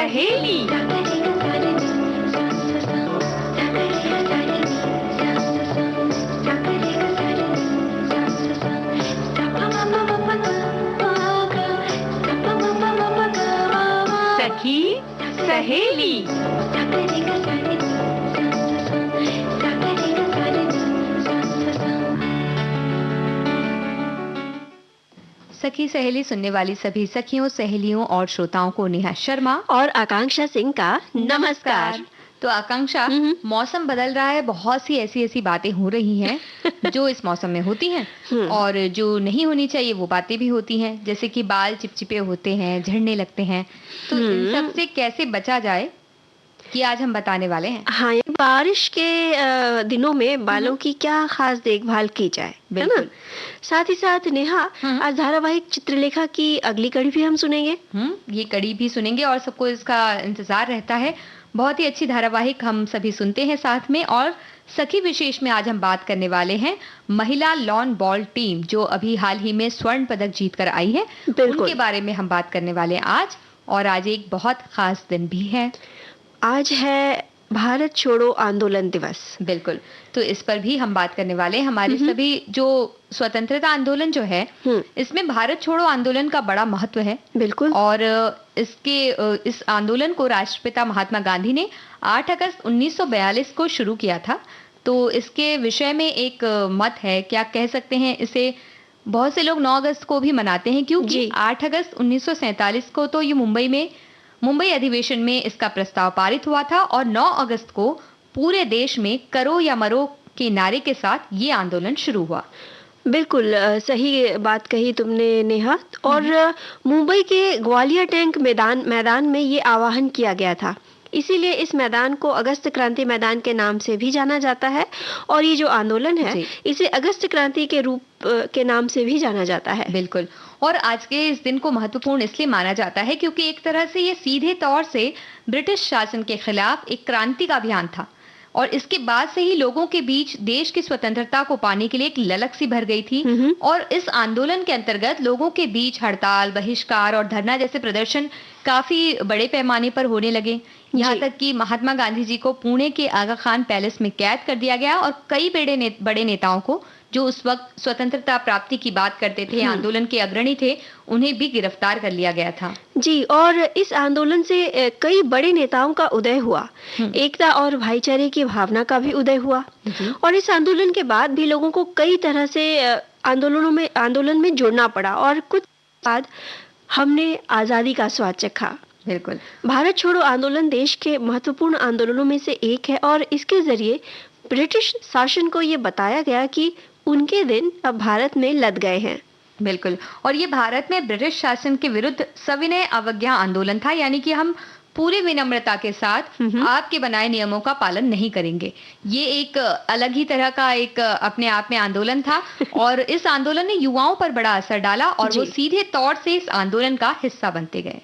सहेली। सखी सहेली। सखी सहेली सुनने वाली सभी सखियों, सहेलियों और श्रोताओं को नेहा शर्मा और आकांक्षा सिंह का नमस्कार। तो आकांक्षा, मौसम बदल रहा है, बहुत सी ऐसी ऐसी बातें हो रही हैं जो इस मौसम में होती हैं और जो नहीं होनी चाहिए वो बातें भी होती हैं, जैसे कि बाल चिपचिपे होते हैं, झड़ने लगते हैं। तो इन सब से कैसे बचा जाए कि आज हम बताने वाले हैं। हाँ, ये बारिश के दिनों में बालों की क्या खास देखभाल की जाए, है ना? साथ ही साथ नेहा, आज धारावाहिक चित्रलेखा की अगली कड़ी भी हम सुनेंगे। ये कड़ी भी सुनेंगे और सबको इसका इंतजार रहता है। बहुत ही अच्छी धारावाहिक हम सभी सुनते हैं साथ में। और सखी विशेष में आज हम बात करने वाले हैं महिला लॉन बॉल टीम, जो अभी हाल ही में स्वर्ण पदक जीत कर आई है, उनके बारे में हम बात करने वाले हैं आज। और आज एक बहुत खास दिन भी है। आज है भारत छोड़ो आंदोलन दिवस। बिल्कुल, तो इस पर भी हम बात करने वाले हैं। हमारे सभी जो स्वतंत्रता आंदोलन जो है, इसमें भारत छोड़ो आंदोलन का बड़ा महत्व है। बिल्कुल। और इस आंदोलन को राष्ट्रपिता महात्मा गांधी ने 8 अगस्त 1942 को शुरू किया था। तो इसके विषय में एक मत है, क्या कह सकते हैं इसे, बहुत से लोग 9 अगस्त को भी मनाते हैं, क्योंकि 8 अगस्त 1947 को तो ये मुंबई अधिवेशन में इसका प्रस्ताव पारित हुआ था और 9 अगस्त को पूरे देश में करो या मरो के नारे के साथ ये आंदोलन शुरू हुआ। बिल्कुल सही बात कही तुमने नेहा। और मुंबई के ग्वालियर टैंक मैदान में ये आह्वान किया गया था, इसीलिए इस मैदान को अगस्त क्रांति मैदान के नाम से भी जाना जाता है। और ये जो आंदोलन है, इसे अगस्त क्रांति के रूप के नाम से भी जाना जाता है। बिल्कुल। और आज के इस दिन को महत्वपूर्ण इसलिए माना जाता है क्योंकि एक तरह से ये सीधे तौर से ब्रिटिश शासन के खिलाफ एक क्रांति का अभियान था। और इसके बाद से ही लोगों के बीच देश की स्वतंत्रता को पाने के लिए एक ललक सी भर गई थी। और इस आंदोलन के अंतर्गत लोगों के बीच हड़ताल, बहिष्कार और धरना जैसे प्रदर्शन काफी बड़े पैमाने पर होने लगे। यहाँ तक कि महात्मा गांधी जी को पुणे के आगा खान पैलेस में कैद कर दिया गया और कई बड़े नेताओं को, जो उस वक्त स्वतंत्रता प्राप्ति की बात करते थे, आंदोलन के अग्रणी थे, उन्हें भी गिरफ्तार कर लिया गया था। जी, और इस आंदोलन से कई बड़े नेताओं का उदय हुआ, एकता और भाईचारे की भावना का भी उदय हुआ। और इस आंदोलन के बाद भी लोगों को कई तरह से आंदोलन में जुड़ना पड़ा और कुछ बाद हमने आजादी का स्वाद चखा। बिल्कुल। भारत छोड़ो आंदोलन देश के महत्वपूर्ण आंदोलनों में से एक है और इसके जरिए ब्रिटिश शासन को ये बताया गया कि उनके दिन अब भारत में लद गए हैं। बिल्कुल। और ये भारत में ब्रिटिश शासन के विरुद्ध सविनय अवज्ञा आंदोलन था, यानी कि हम पूरे विनम्रता के साथ आपके बनाए नियमों का पालन नहीं करेंगे। ये एक अलग ही तरह का एक अपने आप में आंदोलन था। और इस आंदोलन ने युवाओं पर बड़ा असर डाला और वो सीधे तौर से इस आंदोलन का हिस्सा बनते गए।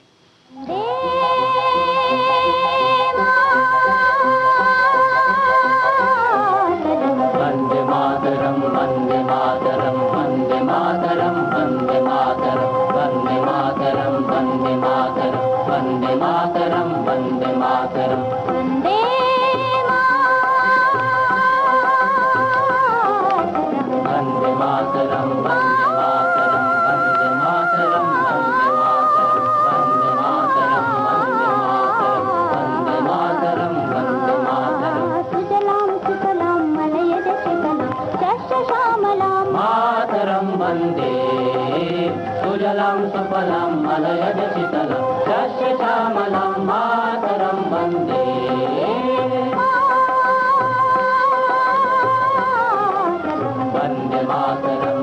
वंदे मातरम, वंदे मातरम, वंदे मातरम, वंदे मातरम, वंदे मातरम, वंदे मातरम, वंदे मातरम, वंदे मातरम, वंदे मातरम, वंदे मातरम, वंदे मातरम, वंदे मातरम, वंदे मातरम, वंदे मातरम, वंदे मातरम, सुजलाम सुफलाम मलयज शितलाम शस्य श्यामलाम मातरम वंदे, सुजलाम सुफलाम मलयज शितलाम शस्य श्यामलाम मातरम वंदे, वंदे मातरम,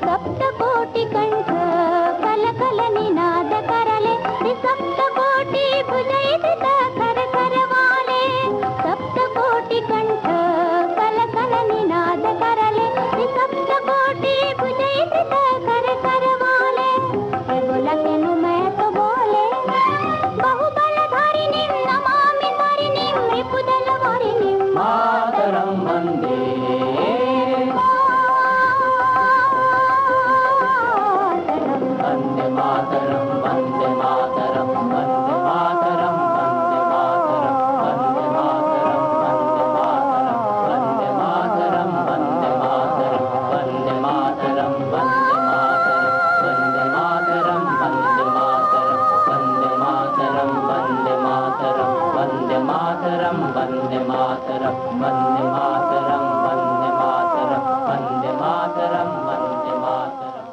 सप्तकोटिकण्ठ कलकलनिनाद करले सप्तकोटि भुजैर्धृत कर करवाले सप्तकोटिकण्ठ कलकलनिनाद करले सप्तकोटि भुजैर्धृत कर करवाले बोलकेनु मैं तो बोले बहुबलधारिणीं नमामि तारिणीं रिपुदलवारिणीं मातरं वन्दे वन्दे मातरं वन्दे मातरं वन्दे मातरं वन्दे मातरं वन्दे मातरं वन्दे मातरं वन्दे मातरं वन्दे मातरं वन्दे मातरं वन्दे मातरं वन्दे मातरं वन्दे मातरं वन्दे मातरं वन्दे मातरं वन्दे मातरं वन्दे मातरं वन्दे मातरं वन्दे मातरं।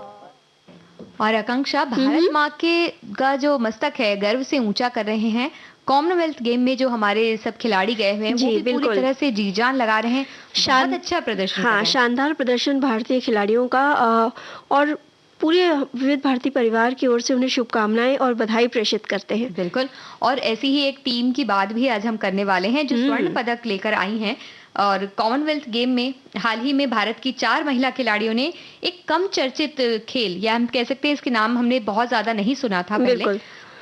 और आकांक्षा, भारत माँ के का जो मस्तक है गर्व से ऊंचा कर रहे हैं। कॉमनवेल्थ गेम में जो हमारे सब खिलाड़ी गए हुए हैं जी, वो भी पूरी बिल्कुल। तरह से जी जान लगा रहे हैं। बहुत अच्छा प्रदर्शन कर हाँ, रहे हैं। शानदार प्रदर्शन भारतीय खिलाड़ियों का और पूरे विविध भारती परिवार की ओर से उन्हें शुभकामनाएं और बधाई प्रेषित करते हैं। बिल्कुल। और ऐसी ही एक टीम की बात भी आज हम करने वाले हैं जो स्वर्ण पदक लेकर आई हैं। और कॉमनवेल्थ गेम में हाल ही में भारत की 4 महिला खिलाड़ियों ने एक कम चर्चित खेल, या हम कह सकते हैं इसके नाम हमने बहुत ज्यादा नहीं सुना था पहले, बिल्कुल।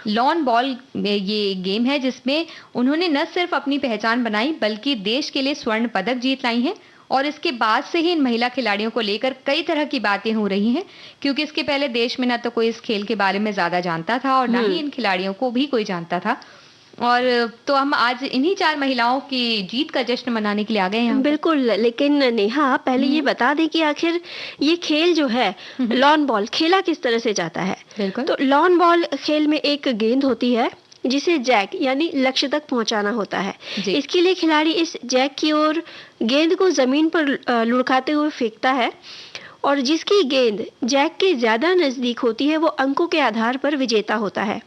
लॉन बॉल में ये गेम है जिसमें उन्होंने न सिर्फ अपनी पहचान बनाई बल्कि देश के लिए स्वर्ण पदक जीत लाई हैं। और इसके बाद से ही इन महिला खिलाड़ियों को लेकर कई तरह की बातें हो रही हैं, क्योंकि इसके पहले देश में ना तो कोई इस खेल के बारे में ज्यादा जानता था और ना ही इन खिलाड़ियों को भी कोई जानता था। और तो हम आज इन्हीं 4 महिलाओं की जीत का जश्न मनाने के लिए आ गए हैं यहाँ पर। बिल्कुल, लेकिन नेहा पहले ये बता दें कि आखिर ये खेल जो है लॉन बॉल खेला किस तरह से जाता है। बिल्कुल। तो लॉन बॉल खेल में एक गेंद होती है जिसे जैक यानी लक्ष्य तक पहुंचाना होता है। जी। इसके लिए खिलाड़ी इस जैक की ओर गेंद को जमीन पर लुढ़काते हुए फेंकता है और जिसकी गेंद जैक के ज्यादा नजदीक होती है वो अंकों के आधार पर विजेता होता है।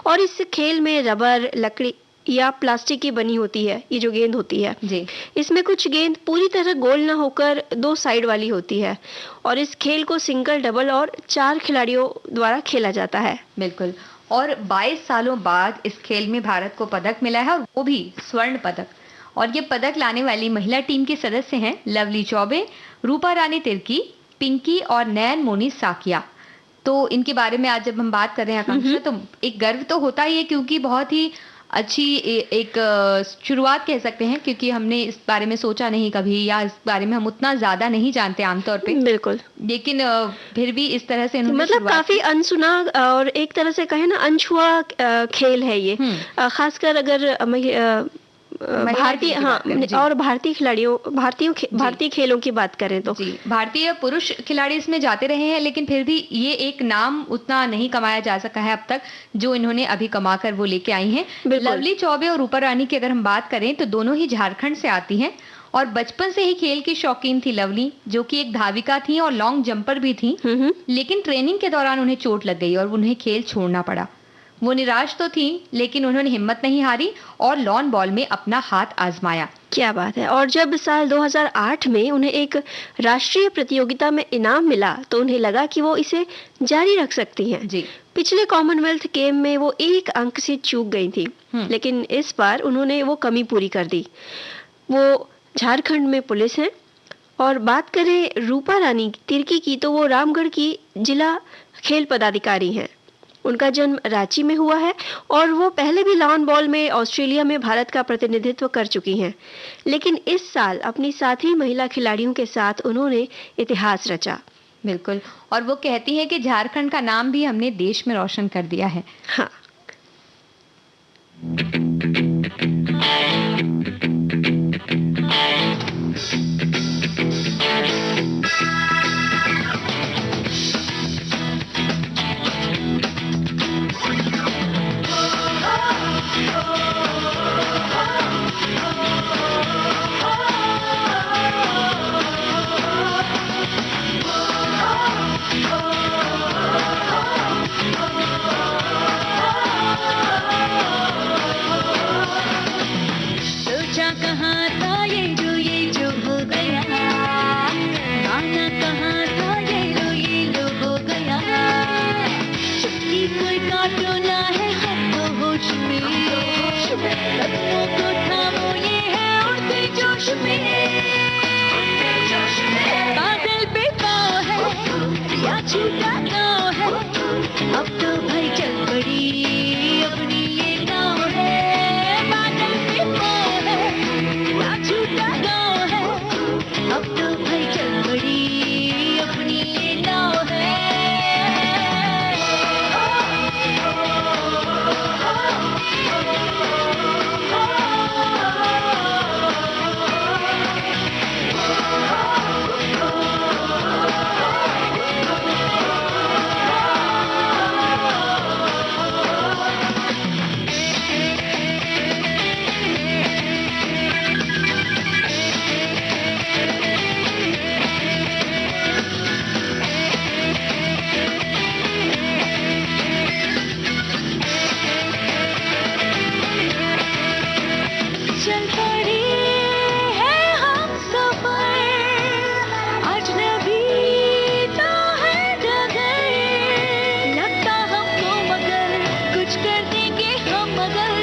और इस खेल में रबर, लकड़ी या प्लास्टिक की बनी होती है ये जो गेंद होती है। जी। इसमें कुछ गेंद पूरी तरह गोल ना होकर 2 साइड वाली होती है और इस खेल को सिंगल, डबल और 4 खिलाड़ियों द्वारा खेला जाता है। बिल्कुल। और 22 सालों बाद इस खेल में भारत को पदक मिला है और वो भी स्वर्ण पदक। और ये पदक लाने वाली महिला टीम के सदस्य हैं लवली चौबे, रूपा रानी तिर्की, पिंकी और नैन मोनी साकिया। तो इनके बारे में आज जब हम बात कर रहे हैं आकांक्षा, तो एक गर्व तो होता ही है क्योंकि बहुत ही अच्छी एक शुरुआत कह सकते हैं, क्योंकि हमने इस बारे में सोचा नहीं कभी, या इस बारे में हम उतना ज्यादा नहीं जानते आमतौर पे। बिल्कुल। लेकिन फिर भी इस तरह से इन्होंने मतलब शुरुआत काफी अनसुना और एक तरह से कहे ना अनछुआ खेल है ये। खासकर अगर भारतीय और भारतीय खिलाड़ियों भारतीय खेलों की बात करें तो जी, भारतीय पुरुष खिलाड़ी इसमें जाते रहे हैं, लेकिन फिर भी ये एक नाम उतना नहीं कमाया जा सका है अब तक जो इन्होंने अभी कमाकर वो लेके आई हैं। लवली चौबे और रूपा रानी की अगर हम बात करें तो दोनों ही झारखंड से आती हैं और बचपन से ही खेल की शौकीन थी लवली, जो कि एक धाविका थी और लॉन्ग जंपर भी थी। लेकिन ट्रेनिंग के दौरान उन्हें चोट लग गई और उन्हें खेल छोड़ना पड़ा। वो निराश तो थी लेकिन उन्होंने हिम्मत नहीं हारी और लॉन बॉल में अपना हाथ आजमाया। क्या बात है। और जब साल 2008 में उन्हें एक राष्ट्रीय प्रतियोगिता में इनाम मिला तो उन्हें लगा कि वो इसे जारी रख सकती हैं। जी। पिछले कॉमनवेल्थ गेम में वो 1 अंक से चूक गई थी, लेकिन इस बार उन्होंने वो कमी पूरी कर दी। वो झारखंड में पुलिस हैं। और बात करें रूपा रानी तिर्की की तो वो रामगढ़ की जिला खेल पदाधिकारी हैं। उनका जन्म रांची में हुआ है और वो पहले भी लॉन बॉल में ऑस्ट्रेलिया में भारत का प्रतिनिधित्व कर चुकी हैं। लेकिन इस साल अपनी साथी महिला खिलाड़ियों के साथ उन्होंने इतिहास रचा। बिल्कुल। और वो कहती है कि झारखंड का नाम भी हमने देश में रोशन कर दिया है। हाँ। जोश में, बादल पे पाँव है या छूटा गाँव है, अब तो भाई चल पड़ी अपनी ये नाव है। बादल पे पाँव है या छूटा गाँव है, अब तो भाई चल पड़ी अपनी ये नाव है। चल पड़ी है हम सफर, अजनबी तो है डगर, लगता हमको मगर कुछ कर देंगे हम मगर,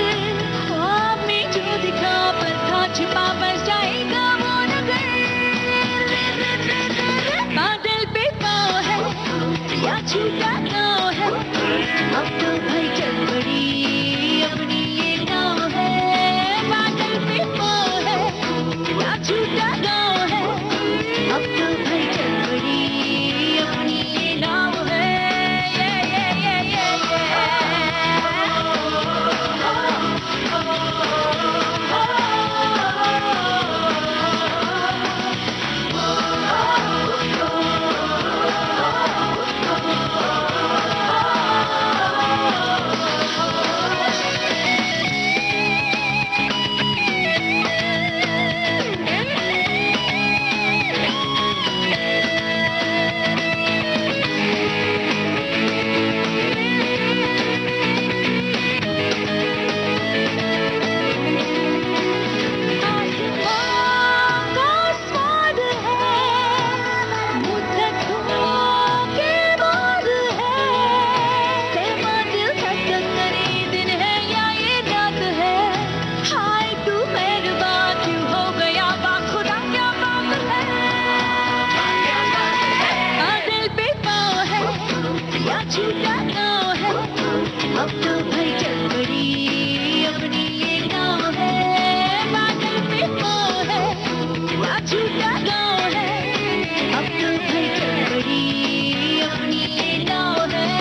ख्वाब में जो दिखा पर था छिपा बस जाएगा वो नगर। बादल पे पाँव है या छूटा गाँव है, अब तो भाई चल पड़ी अपनी ये नाव है। बादल पे पाँव है या छूटा गाँव है, अब तो भाई चल पड़ी अपनी ये नाव है। छूटा गाँव है, अब तो भाई चल पड़ी अपनी ये नाव है। बादल पे पाँव है या छूटा गाँव है, अब तो भाई चल पड़ी अपनी ये नाव है।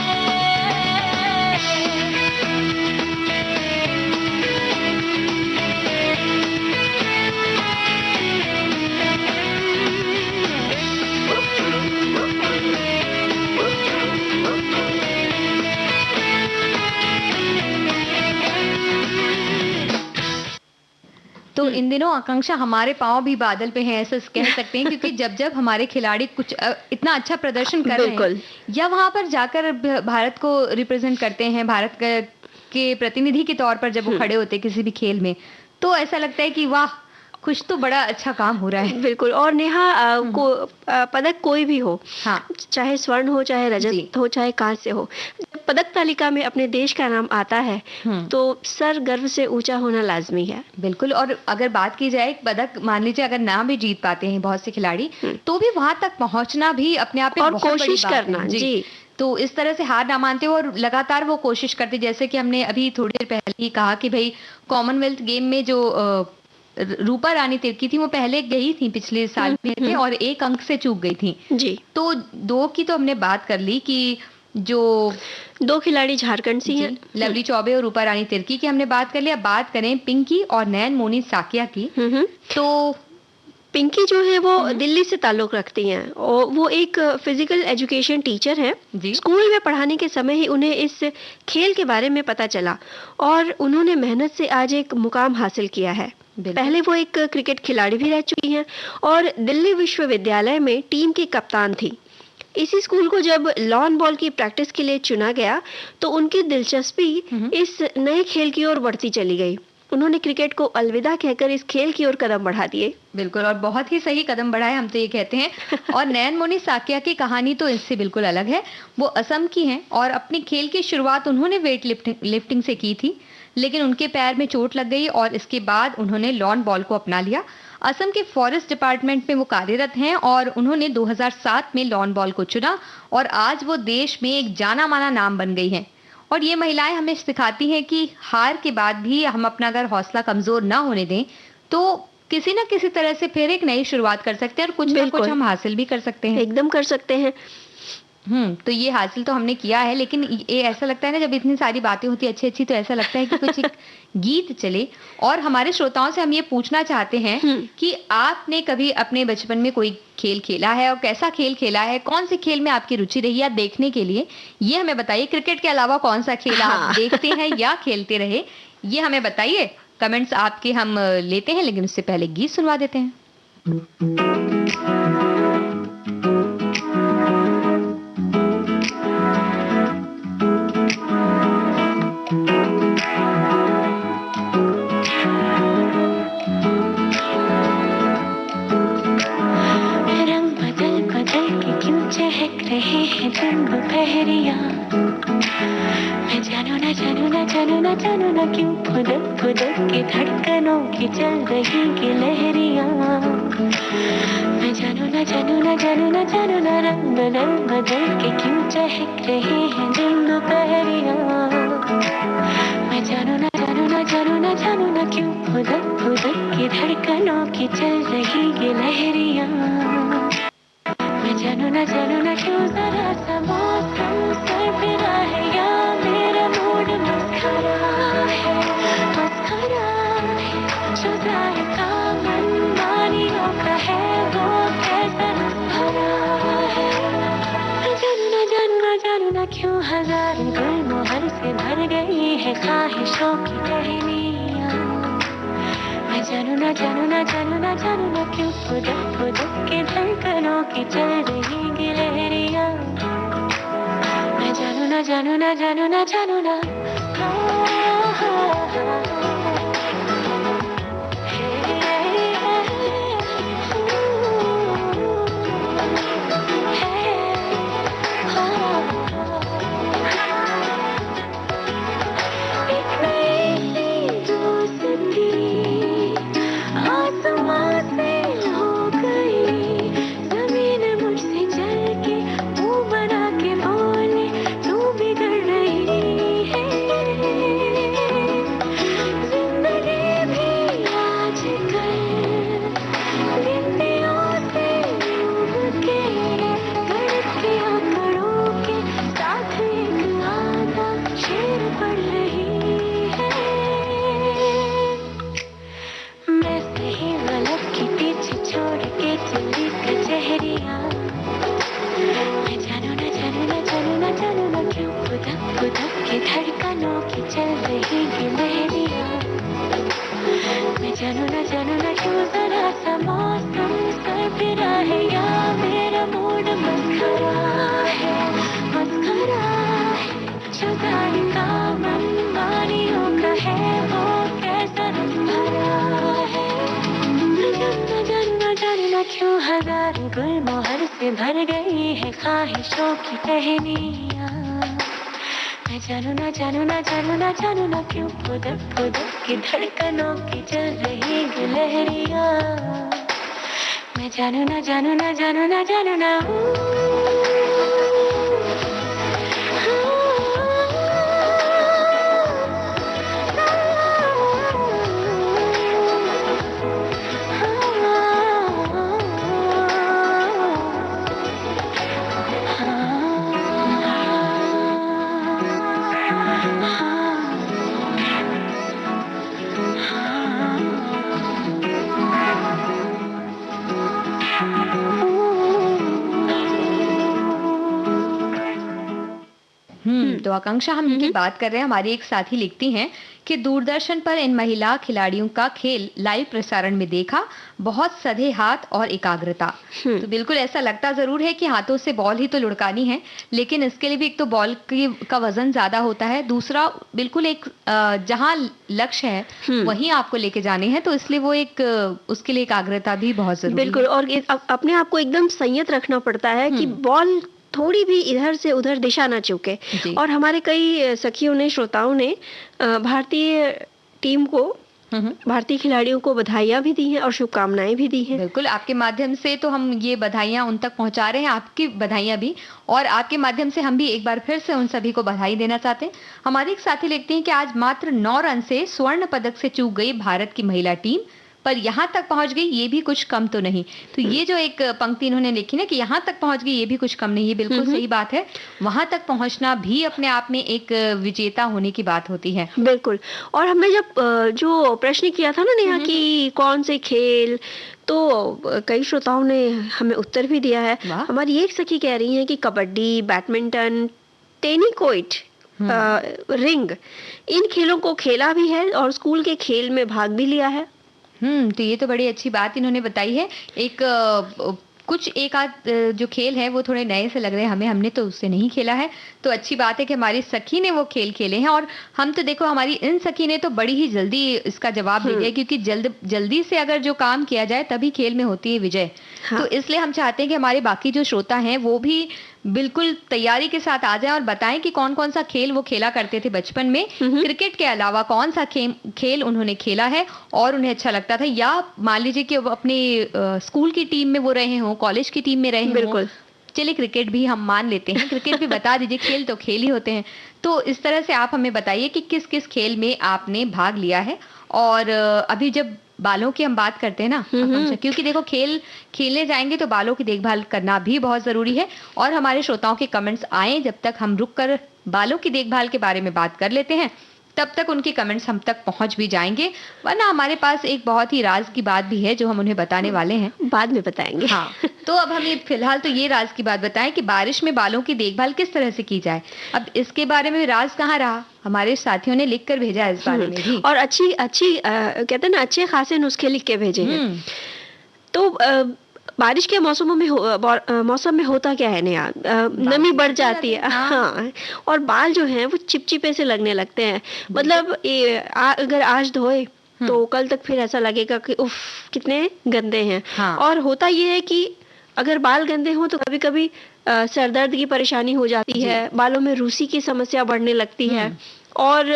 तो इन दिनों आकांक्षा हमारे पाँव भी बादल पे हैं ऐसा कह सकते हैं, क्योंकि जब जब हमारे खिलाड़ी कुछ इतना अच्छा प्रदर्शन कर रहे हैं या वहां पर जाकर भारत को रिप्रेजेंट करते हैं, भारत के प्रतिनिधि के तौर पर जब वो खड़े होते हैं किसी भी खेल में, तो ऐसा लगता है कि वाह कुछ तो बड़ा अच्छा काम हो रहा है। बिल्कुल। और नेहा पदक कोई भी हो, हाँ, चाहे स्वर्ण हो, चाहे रजत हो, चाहे कांस्य हो, जब पदक तालिका में अपने देश का नाम आता है तो सर गर्व से ऊंचा होना लाजमी है। बिल्कुल। और अगर बात की जाए पदक, मान लीजिए अगर ना भी जीत पाते हैं बहुत से खिलाड़ी, तो भी वहां तक पहुंचना भी अपने आप में बहुत बड़ी बात करना है। जी। तो इस तरह से हार ना मानते हो और लगातार वो कोशिश करते, जैसे कि हमने अभी थोड़ी देर पहले ही कहा कि भाई कॉमनवेल्थ गेम में जो रूपा रानी तिर्की थी वो पहले गई थी, पिछले साल में थे और 1 अंक से चूक गई थी जी। तो 2 की तो हमने बात कर ली कि जो 2 खिलाड़ी झारखंड से हैं, लवली चौबे और रूपा रानी तिर्की की हमने बात कर ली। अब बात करें पिंकी और नैन मोनी साकिया की। तो पिंकी जो है वो दिल्ली से ताल्लुक रखती हैं और वो एक फिजिकल एजुकेशन टीचर है। स्कूल में पढ़ाने के समय ही उन्हें इस खेल के बारे में पता चला और उन्होंने मेहनत से आज एक मुकाम हासिल किया है। पहले वो एक क्रिकेट खिलाड़ी भी रह चुकी हैं और दिल्ली विश्वविद्यालय में टीम की कप्तान थी। इसी स्कूल को जब लॉन बॉल की प्रैक्टिस के लिए चुना गया तो उनकी दिलचस्पी इस नए खेल की ओर बढ़ती चली गई। उन्होंने क्रिकेट को अलविदा कहकर इस खेल की ओर कदम बढ़ा दिए। बिल्कुल, और बहुत ही सही कदम बढ़ाए, हम तो ये कहते हैं। और नैन मोनी साकिया की कहानी तो इससे बिल्कुल अलग है। वो असम की हैं और अपनी खेल की शुरुआत उन्होंने वेट लिफ्टिंग से की थी, लेकिन उनके पैर में चोट लग गई और इसके बाद उन्होंने लॉन बॉल को अपना लिया। असम के फॉरेस्ट डिपार्टमेंट में वो कार्यरत हैं और उन्होंने 2007 में लॉन बॉल को चुना और आज वो देश में एक जाना माना नाम बन गई हैं। और ये महिलाएं हमें सिखाती हैं कि हार के बाद भी हम अपना अगर हौसला कमजोर ना होने दें तो किसी ना किसी तरह से फिर एक नई शुरुआत कर सकते हैं और कुछ ना कुछ बिल्कुल। हम हासिल भी कर सकते हैं। एकदम कर सकते हैं। तो ये हासिल तो हमने किया है, लेकिन ये ऐसा लगता है ना जब इतनी सारी बातें होती अच्छी अच्छी, तो ऐसा लगता है कि कुछ एक गीत चले। और हमारे श्रोताओं से हम ये पूछना चाहते हैं कि आपने कभी अपने बचपन में कोई खेल खेला है और कैसा खेल खेला है, कौन से खेल में आपकी रुचि रही है देखने के लिए, ये हमें बताइए। क्रिकेट के अलावा कौन सा खेल आप देखते हैं या खेलते रहे, ये हमें बताइए। कमेंट्स आपके हम लेते हैं, लेकिन उससे पहले गीत सुनवा देते हैं। रंग बदल बदल के क्यों चहक रहे हैं दिन दोपहरिया, मैं जानू ना जानू ना जानू ना जानू ना क्यों खुदक खुदक के धड़कनों की चल रही की लहरिया, मैं जानू ना जानू ना जानू ना जानू ना रंग बदल बदल के क्यों चहक रहे हैं दिन दोपहरिया, मैं जानू ना जानू ना जानू ना जानू ना क्यों खुदक खुदक के धड़कनों की चल रही की लहरिया, मैं जानू ना क्यों जरा सा मौसम सरफिरा है या मेरा मूड मस्खरा है, जो जायका मनमानियों का है वो कैसा भरा है, जानू ना क्यों हजार गुलमोहर से भर गई है ख्वाहिशों की टहनियाँ, मैं जानू ना क्यों खुदक खुदक के धड़कनों की चल रही गिलहरियाँ, मैं जानू ना क्यों जरा सा मौसम सरफिरा है या मेरा मूड मस्खरा है, जो जायका मनमानियों का है वो कैसा भरा है, जानू ना क्यों हजार गुलमोहर से भर गई है ख्वाहिशों की टहनियाँ, मैं जानू ना क्यों खुदक खुदक के धड़कनों की चल रही गिलहरियाँ, मैं जानू ना तो आकांक्षा, हम इनकी बात कर रहे हैं। हमारी एक साथी लिखती हैं कि दूरदर्शन पर इन महिला खिलाड़ियों का खेल लाइव प्रसारण में देखा, बहुत सधे हाथ और एकाग्रता। तो बिल्कुल ऐसा लगता जरूर है कि हाथों से बॉल ही तो लुढ़कानी है, लेकिन इसके लिए भी एक तो बॉल का वजन ज्यादा होता है, दूसरा बिल्कुल एक जहां लक्ष्य है वहीं आपको लेके जाने हैं, तो इसलिए वो एक उसके लिए एकाग्रता भी बहुत जरूरी है। बिल्कुल, और अपने आप को एकदम संयत रखना पड़ता है कि बॉल थोड़ी भी इधर से उधर दिशा ना चूके। और हमारे कई सखियों ने, श्रोताओं ने भारतीय टीम को भारतीय खिलाड़ियों को बधाइयां भी दी हैं और शुभकामनाएं भी दी हैं। बिल्कुल, आपके माध्यम से तो हम ये बधाइयाँ उन तक पहुँचा रहे हैं, आपकी बधाइयाँ भी, और आपके माध्यम से हम भी एक बार फिर से उन सभी को बधाई देना चाहते हैं। हमारे एक साथी लिखते हैं कि आज मात्र 9 रन से स्वर्ण पदक से चूक गई भारत की महिला टीम, पर यहाँ तक पहुँच गई ये भी कुछ कम तो नहीं। तो ये जो एक पंक्ति इन्होंने लिखी ना कि यहाँ तक पहुँच गई ये भी कुछ कम नहीं, ये बिल्कुल सही बात है। वहां तक पहुँचना भी अपने आप में एक विजेता होने की बात होती है। बिल्कुल। और हमने जब जो प्रश्न किया था ना नेहा कि कौन से खेल, तो कई श्रोताओं ने हमें उत्तर भी दिया है। वाह। हमारी एक सखी कह रही है कि कबड्डी, बैडमिंटन, टेनिकोइट, रिंग, इन खेलों को खेला भी है और स्कूल के खेल में भाग भी लिया है। तो ये तो बड़ी अच्छी बात इन्होंने बताई है। एक कुछ एक आध जो खेल है वो थोड़े नए से लग रहे हैं हमें, हमने तो उससे नहीं खेला है। तो अच्छी बात है कि हमारी सखी ने वो खेल खेले हैं, और हम तो देखो हमारी इन सखी ने तो बड़ी ही जल्दी इसका जवाब दे दिया, क्योंकि जल्दी से अगर जो काम किया जाए तभी खेल में होती है विजय। हाँ। तो इसलिए हम चाहते हैं कि हमारे बाकी जो श्रोता हैं वो भी बिल्कुल तैयारी के साथ आ जाएं और बताएं कि कौन कौन सा खेल वो खेला करते थे बचपन में। क्रिकेट के अलावा कौन सा खेल उन्होंने खेला है और उन्हें अच्छा लगता था, या मान लीजिए कि वो अपने स्कूल की टीम में वो रहे हों, कॉलेज की टीम में रहे हों। बिल्कुल। चलिए क्रिकेट भी हम मान लेते हैं, क्रिकेट भी बता दीजिए, खेल तो खेल ही होते हैं। तो इस तरह से आप हमें बताइए कि किस किस खेल में आपने भाग लिया है। और अभी जब बालों की हम बात करते हैं ना, क्योंकि देखो खेलने जाएंगे तो बालों की देखभाल करना भी बहुत जरूरी है, और हमारे श्रोताओं के कमेंट्स आए जब तक हम रुक कर बालों की देखभाल के बारे में बात कर लेते हैं, तब तक उनके कमेंट्स हम तक पहुंच भी जाएंगे। वरना हमारे पास एक बहुत ही राज की बात भी है जो हम उन्हें बताने वाले हैं, बाद में बताएंगे। हाँ। तो अब हमें फिलहाल तो ये राज की बात बताएं कि बारिश में बालों की देखभाल किस तरह से की जाए। अब इसके बारे में राज कहाँ रहा, हमारे साथियों ने लिख कर भेजा है इस बारे में भी, और अच्छी कहते हैं ना, अच्छे खासे नुस्खे लिख के भेजे हैं। तो बारिश के मौसम में होता क्या है नया, नमी बढ़ जाती है। हाँ। और बाल जो हैं वो चिपचिपे से लगने लगते हैं। मतलब अगर आज धोए तो कल तक फिर ऐसा लगेगा कि उफ कितने गंदे हैं। हाँ। और होता ये है कि अगर बाल गंदे हो तो कभी कभी सर दर्द की परेशानी हो जाती है, बालों में रूसी की समस्या बढ़ने लगती है। और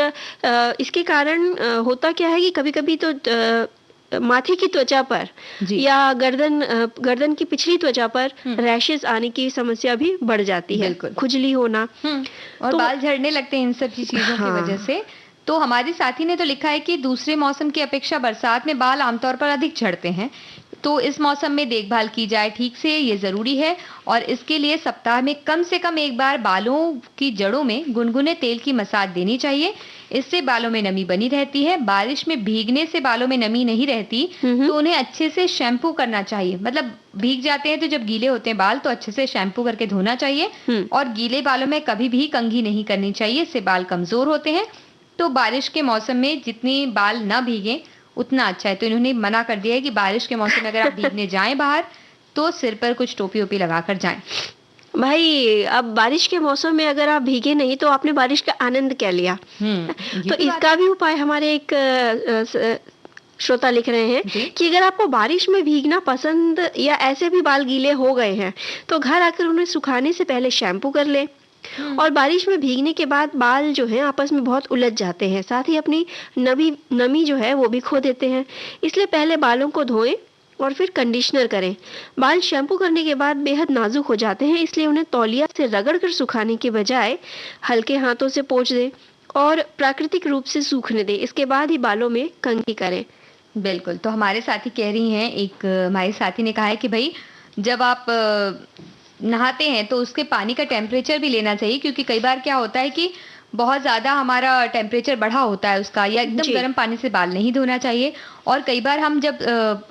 इसके कारण होता क्या है कि कभी कभी तो माथे की त्वचा पर या गर्दन की पिछली त्वचा पर रैशेस आने की समस्या भी बढ़ जाती है, खुजली होना, और बाल झड़ने लगते हैं इन सब चीजों की वजह से। तो हमारे साथी ने तो लिखा है कि दूसरे मौसम की अपेक्षा बरसात में बाल आमतौर पर अधिक झड़ते हैं, तो इस मौसम में देखभाल की जाए ठीक से, ये जरूरी है। और इसके लिए सप्ताह में कम से कम एक बार बालों की जड़ों में गुनगुने तेल की मसाज देनी चाहिए, इससे बालों में नमी बनी रहती है। बारिश में भीगने से बालों में नमी नहीं रहती, तो उन्हें अच्छे से शैम्पू करना चाहिए। मतलब भीग जाते हैं तो जब गीले होते हैं बाल तो अच्छे से शैम्पू करके धोना चाहिए, और गीले बालों में कभी भी कंघी नहीं करनी चाहिए, इससे बाल कमजोर होते हैं। तो बारिश के मौसम में जितनी बाल ना भीगे उतना अच्छा है। तो इन्होंने मना कर दिया है कि बारिश के मौसम में अगर आप भीगने जाएं बाहर तो सिर पर कुछ टोपी ओपी लगा कर जाएं। भाई अब बारिश के मौसम में अगर आप भीगे नहीं तो आपने बारिश का आनंद क्या लिया। तो इसका भी उपाय हमारे एक श्रोता लिख रहे हैं कि अगर आपको बारिश में भीगना पसंद या ऐसे भी बाल गीले हो गए हैं तो घर आकर उन्हें सुखाने से पहले शैम्पू कर ले। और बारिश में भीगने के बाद बाल जो हैं आपस में बहुत उलझ जाते हैं, साथ ही अपनी नमी जो है वो भी खो देते हैं। इसलिए पहले बालों को धोएं और फिर कंडीशनर करें। बाल शैम्पू करने के बाद बेहद नाजुक हो जाते हैं, इसलिए उन्हें तौलिया से रगड़कर सुखाने के बजाय हल्के हाथों से पोंछ दें और प्राकृतिक रूप से सूखने दें। इसके बाद ही बालों में कंघी करें। बिल्कुल। तो हमारे साथी कह रही हैं, एक हमारे साथी ने कहा है कि भाई जब आप नहाते हैं तो उसके पानी का टेम्परेचर भी लेना चाहिए, क्योंकि कई बार क्या होता है कि बहुत ज़्यादा हमारा टेम्परेचर बढ़ा होता है उसका, या एकदम गर्म पानी से बाल नहीं धोना चाहिए। और कई बार हम जब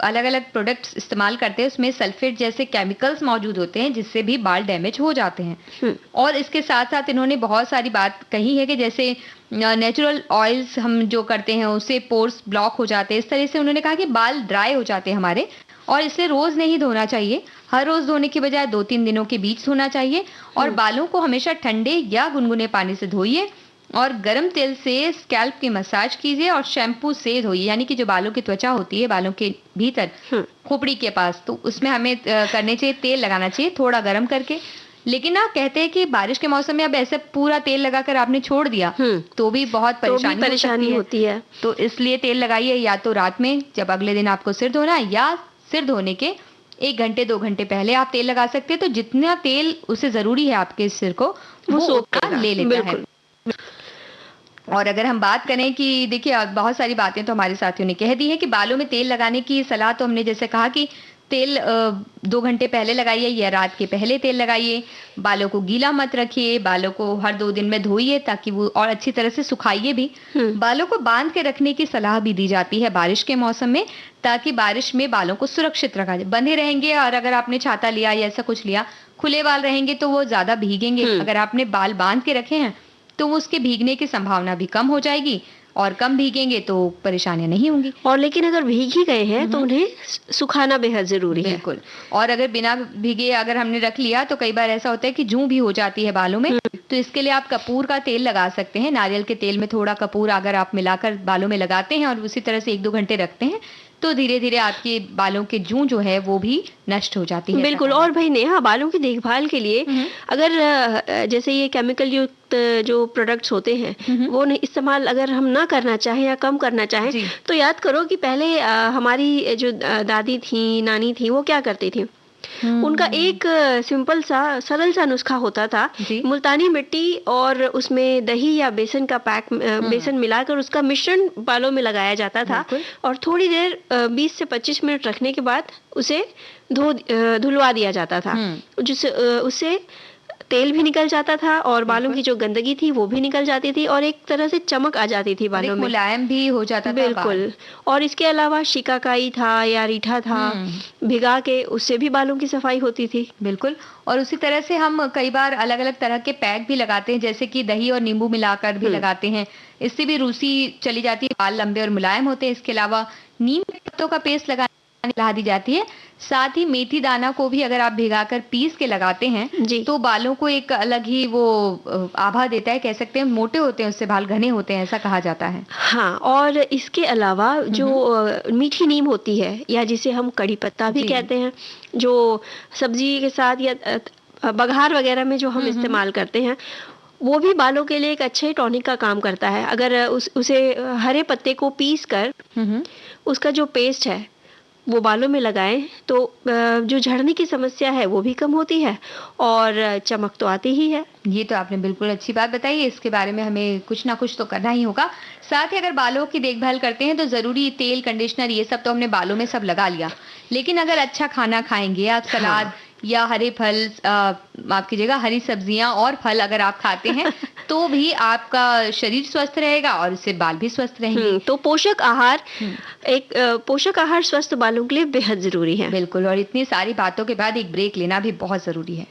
अलग अलग प्रोडक्ट्स इस्तेमाल करते हैं उसमें सल्फेट जैसे केमिकल्स मौजूद होते हैं जिससे भी बाल डैमेज हो जाते हैं। और इसके साथ साथ इन्होंने बहुत सारी बात कही है कि जैसे नेचुरल ऑयल्स हम जो करते हैं उससे पोर्स ब्लॉक हो जाते हैं। इस तरह से उन्होंने कहा कि बाल ड्राई हो जाते हैं हमारे, और इसलिए रोज नहीं धोना चाहिए, हर रोज धोने की बजाय 2-3 दिनों के बीच धोना चाहिए। और बालों को हमेशा ठंडे या गुनगुने पानी से धोइए और गर्म तेल से स्कैल्प की मसाज कीजिए और शैम्पू से धोइए। यानी कि जो बालों की त्वचा होती है बालों के भीतर खोपड़ी के पास, तो उसमें हमें करने चाहिए, तेल लगाना चाहिए थोड़ा गर्म करके, लेकिन ना कहते हैं कि बारिश के मौसम में अब ऐसे पूरा तेल लगाकर आपने छोड़ दिया तो भी बहुत तो भी परेशानी परेशानी होती है। तो इसलिए तेल लगाइए या तो रात में जब अगले दिन आपको सिर धोना है, या सिर धोने के 1 घंटे 2 घंटे पहले आप तेल लगा सकते हैं। तो जितना तेल उसे जरूरी है आपके सिर को वो सोख उतना ले लेता है। और अगर हम बात करें कि देखिए बहुत सारी बातें तो हमारे साथियों ने कह दी है कि बालों में तेल लगाने की सलाह तो हमने जैसे कहा कि तेल 2 घंटे पहले लगाइए या रात के पहले तेल लगाइए। बालों को गीला मत रखिए, बालों को हर 2 दिन में धोइए ताकि वो और अच्छी तरह से सुखाइए भी। बालों को बांध के रखने की सलाह भी दी जाती है बारिश के मौसम में, ताकि बारिश में बालों को सुरक्षित रखा जाए। बंधे रहेंगे और अगर आपने छाता लिया या ऐसा कुछ लिया, खुले बाल रहेंगे तो वो ज्यादा भीगेंगे। अगर आपने बाल बांध के रखे हैं तो उसके भीगने की संभावना भी कम हो जाएगी, और कम भीगेंगे तो परेशानियां नहीं होंगी। और लेकिन अगर भीग ही गए हैं तो उन्हें सुखाना बेहद जरूरी है। बिल्कुल। और अगर बिना भीगे अगर हमने रख लिया तो कई बार ऐसा होता है कि जूं भी हो जाती है बालों में। तो इसके लिए आप कपूर का तेल लगा सकते हैं। नारियल के तेल में थोड़ा कपूर अगर आप मिलाकर बालों में लगाते हैं और उसी तरह से 1-2 घंटे रखते हैं तो धीरे धीरे आपके बालों के जूं जो है वो भी नष्ट हो जाती है। बिल्कुल। और भाई नेहा, बालों की देखभाल के लिए अगर जैसे ये केमिकल युक्त जो प्रोडक्ट्स होते हैं वो इस्तेमाल अगर हम ना करना चाहें या कम करना चाहें तो याद करो कि पहले हमारी जो दादी थी, नानी थी, वो क्या करती थी। उनका एक सिंपल सा सरल सा नुस्खा होता था। मुल्तानी मिट्टी और उसमें दही या बेसन का बेसन मिलाकर उसका मिश्रण बालों में लगाया जाता था और थोड़ी देर 20 से 25 मिनट रखने के बाद उसे धुलवा दिया जाता था, जिससे उससे तेल भी निकल जाता था और बालों की जो गंदगी थी वो भी निकल जाती थी और एक तरह से चमक आ जाती थी बालों में, मुलायम भी हो जाता था। बिल्कुल। और इसके अलावा शिकाकाई था या रीठा था, भिगा के उससे भी बालों की सफाई होती थी। बिल्कुल। और उसी तरह से हम कई बार अलग अलग तरह के पैक भी लगाते हैं, जैसे कि दही और नींबू मिलाकर भी लगाते हैं। इससे भी रूसी चली जाती है, बाल लंबे और मुलायम होते हैं। इसके अलावा नीम के पत्तों का पेस्ट लगाने सलाह दी जाती है। साथ ही मेथी दाना को भी अगर आप भिगाकर पीस के लगाते हैं तो बालों को एक अलग ही वो आभा देता है, कह सकते हैं। मोटे होते हैं उससे बाल, घने होते हैं, ऐसा कहा जाता है। हाँ, और इसके अलावा जो मीठी नीम होती है या जिसे हम कड़ी पत्ता भी कहते हैं, जो सब्जी के साथ या बघार वगैरह में जो हम इस्तेमाल करते हैं, वो भी बालों के लिए एक अच्छे टॉनिक का काम करता है। अगर उसे हरे पत्ते को पीस कर उसका जो पेस्ट है वो बालों में लगाएं तो जो झड़ने की समस्या है वो भी कम होती है और चमक तो आती ही है। ये तो आपने बिल्कुल अच्छी बात बताई है। इसके बारे में हमें कुछ ना कुछ तो करना ही होगा। साथ ही अगर बालों की देखभाल करते हैं तो जरूरी तेल, कंडीशनर, ये सब तो हमने बालों में सब लगा लिया, लेकिन अगर अच्छा खाना खाएंगे आप, सलाद या हरे फल, माफ कीजिएगा, हरी सब्जियां और फल अगर आप खाते हैं तो भी आपका शरीर स्वस्थ रहेगा और उससे बाल भी स्वस्थ रहेंगे। तो पोषक आहार स्वस्थ बालों के लिए बेहद जरूरी है। बिल्कुल। और इतनी सारी बातों के बाद एक ब्रेक लेना भी बहुत जरूरी है।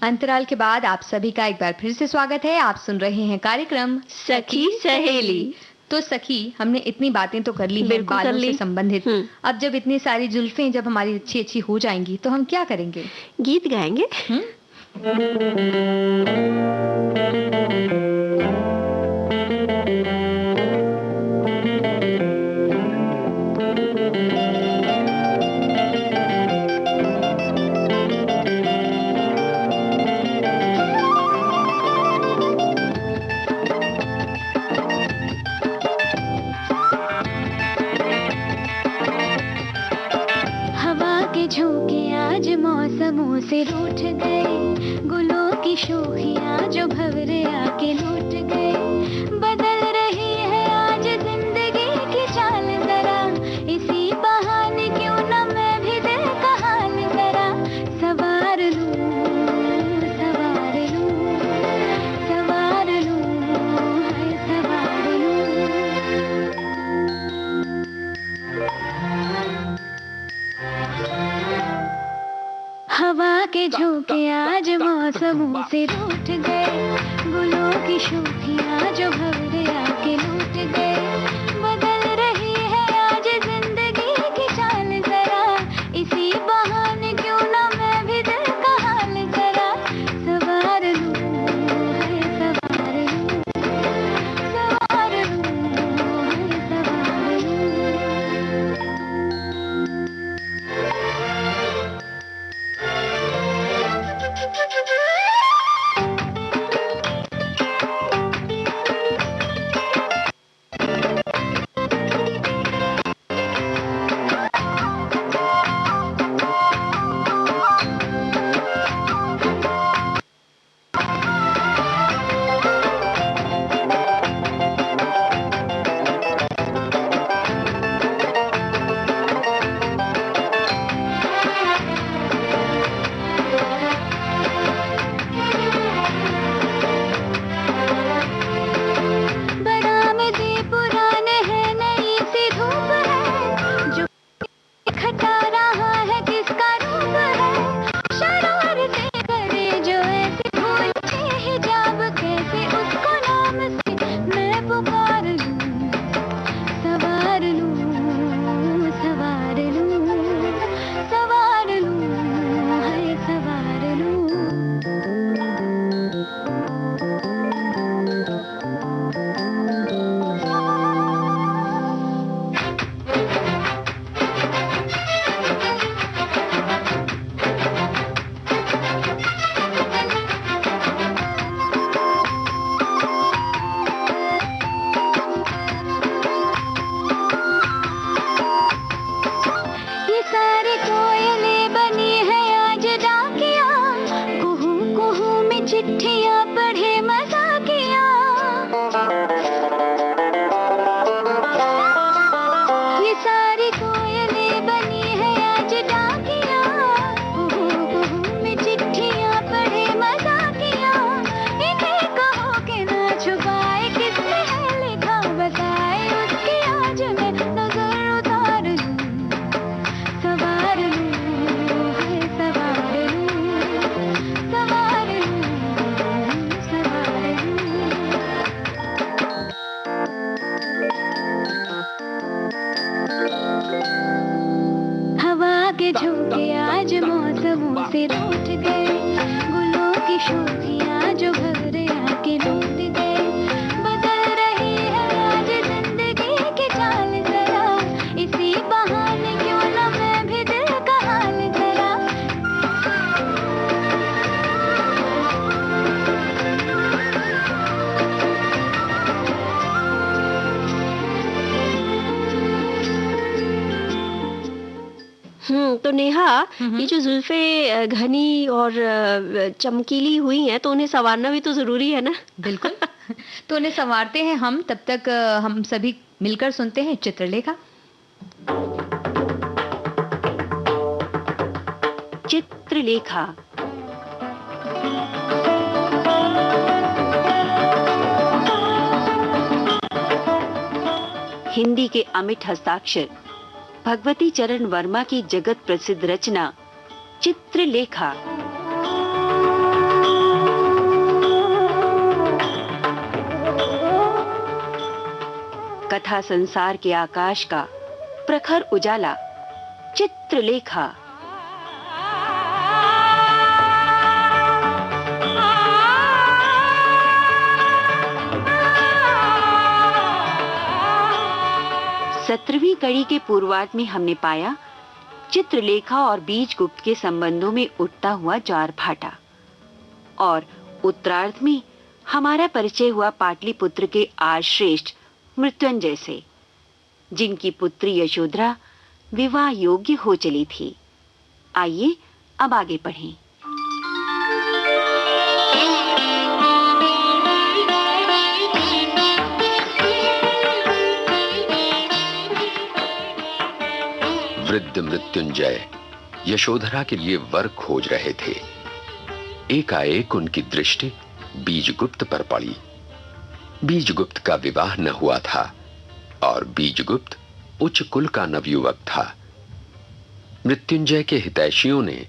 अंतराल के बाद आप सभी का एक बार फिर से स्वागत है। आप सुन रहे हैं कार्यक्रम सखी सहेली। तो सखी, हमने इतनी बातें तो कर ली हैं बालों से संबंधित। अब जब इतनी सारी जुल्फें जब हमारी अच्छी अच्छी हो जाएंगी तो हम क्या करेंगे? गीत गाएंगे। झोंके आज से रूठ गए, गुलों की शोखियां जो भंवरे आके लूट गए। बदल रही है आज जिंदगी की चाल जरा, इसी बहाने क्यों ना मैं भी दिल का हाल जरा सवार लूं, सवार लूं, सवार लूं, हाय सवार लूं। हवा के झोंके आज मौसमों से रूठ गए, गुलों की शोखियां जो भंवरे आके लूट गए। बदल रही है आज जिंदगी की चाल जरा, इसी बहाने क्यों ना मैं भी दिल का हाल जरा सवार लूं, हाय सवार लूं, सवार लूं, हाय सवार लूं। बरामदे पुराने हैं, नई सी धूप है, जो खटा रहा है किसका रूप है। शरारतें करे जो ऐसे भूल के हिजाब, कैसे उसको नाम से मैं पुकार लूं, सवार लूं, सवार लूं, सवार लूं, हाय सवार लूं। ये सारी कोयलें बनी है आज डाकिया, कुहू कुहू में चिट्ठियां पढ़े मजाकिया। ये सारी कोयलें बनी है आज डाकिया, कुहू कुहू में चिट्ठियां पढ़े मजाकिया। इन्हें कहो कि ना छुपाए किसने है लिखा बताए, उसकी आज मैं नजर उतार लूं, सवार लूं, हाय सवार लूं, सवार लूं, सवार लूं। हवा के झोंके आज मौसमों से रूठ गए, गुलों की शोखियां जो भंवरे आके लूट गए। बदल रही है आज जिंदगी की चाल जरा, इसी बहाने क्यों ना मैं भी दिल का हाल जरा तो नेहा, ये जो जुल्फे घनी और चमकीली हुई हैं, तो उन्हें संवारना भी तो जरूरी है ना। बिल्कुल। तो उन्हें संवारते हैं हम, तब तक हम सभी मिलकर सुनते हैं चित्रलेखा। चित्रलेखा। हिंदी के अमिट हस्ताक्षर भगवती चरण वर्मा की जगत प्रसिद्ध रचना चित्रलेखा। कथा संसार के आकाश का प्रखर उजाला, चित्रलेखा। सत्रहवीं कड़ी के पूर्वार्ध में हमने पाया चित्रलेखा और बीजगुप्त के संबंधों में उठता हुआ ज्वार भाटा, और उत्तरार्ध में हमारा परिचय हुआ पाटलिपुत्र के आर्यश्रेष्ठ मृत्युंजय से, जिनकी पुत्री यशोधरा विवाह योग्य हो चली थी। आइए अब आगे पढ़ें। वृद्ध मृत्युंजय यशोधरा के लिए वर खोज रहे थे। एकाएक उनकी दृष्टि बीजगुप्त पर पड़ी। बीजगुप्त का विवाह न हुआ था और बीजगुप्त उच्च कुल का नवयुवक था। मृत्युंजय के हितैषियों ने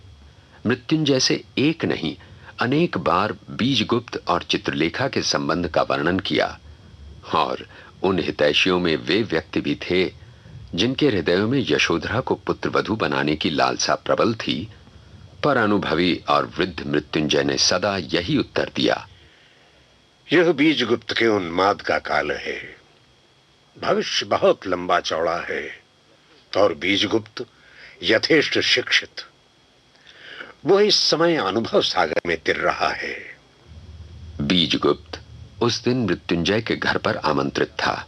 मृत्युंजय से एक नहीं अनेक बार बीजगुप्त और चित्रलेखा के संबंध का वर्णन किया और उन हितैषियों में वे व्यक्ति भी थे जिनके हृदयों में यशोधरा को पुत्रवधू बनाने की लालसा प्रबल थी, पर अनुभवी और वृद्ध मृत्युंजय ने सदा यही उत्तर दिया, यह बीजगुप्त के उन्माद का काल है। भविष्य बहुत लंबा चौड़ा है और बीजगुप्त यथेष्ट शिक्षित। वो इस समय अनुभव सागर में तिर रहा है। बीजगुप्त उस दिन मृत्युंजय के घर पर आमंत्रित था।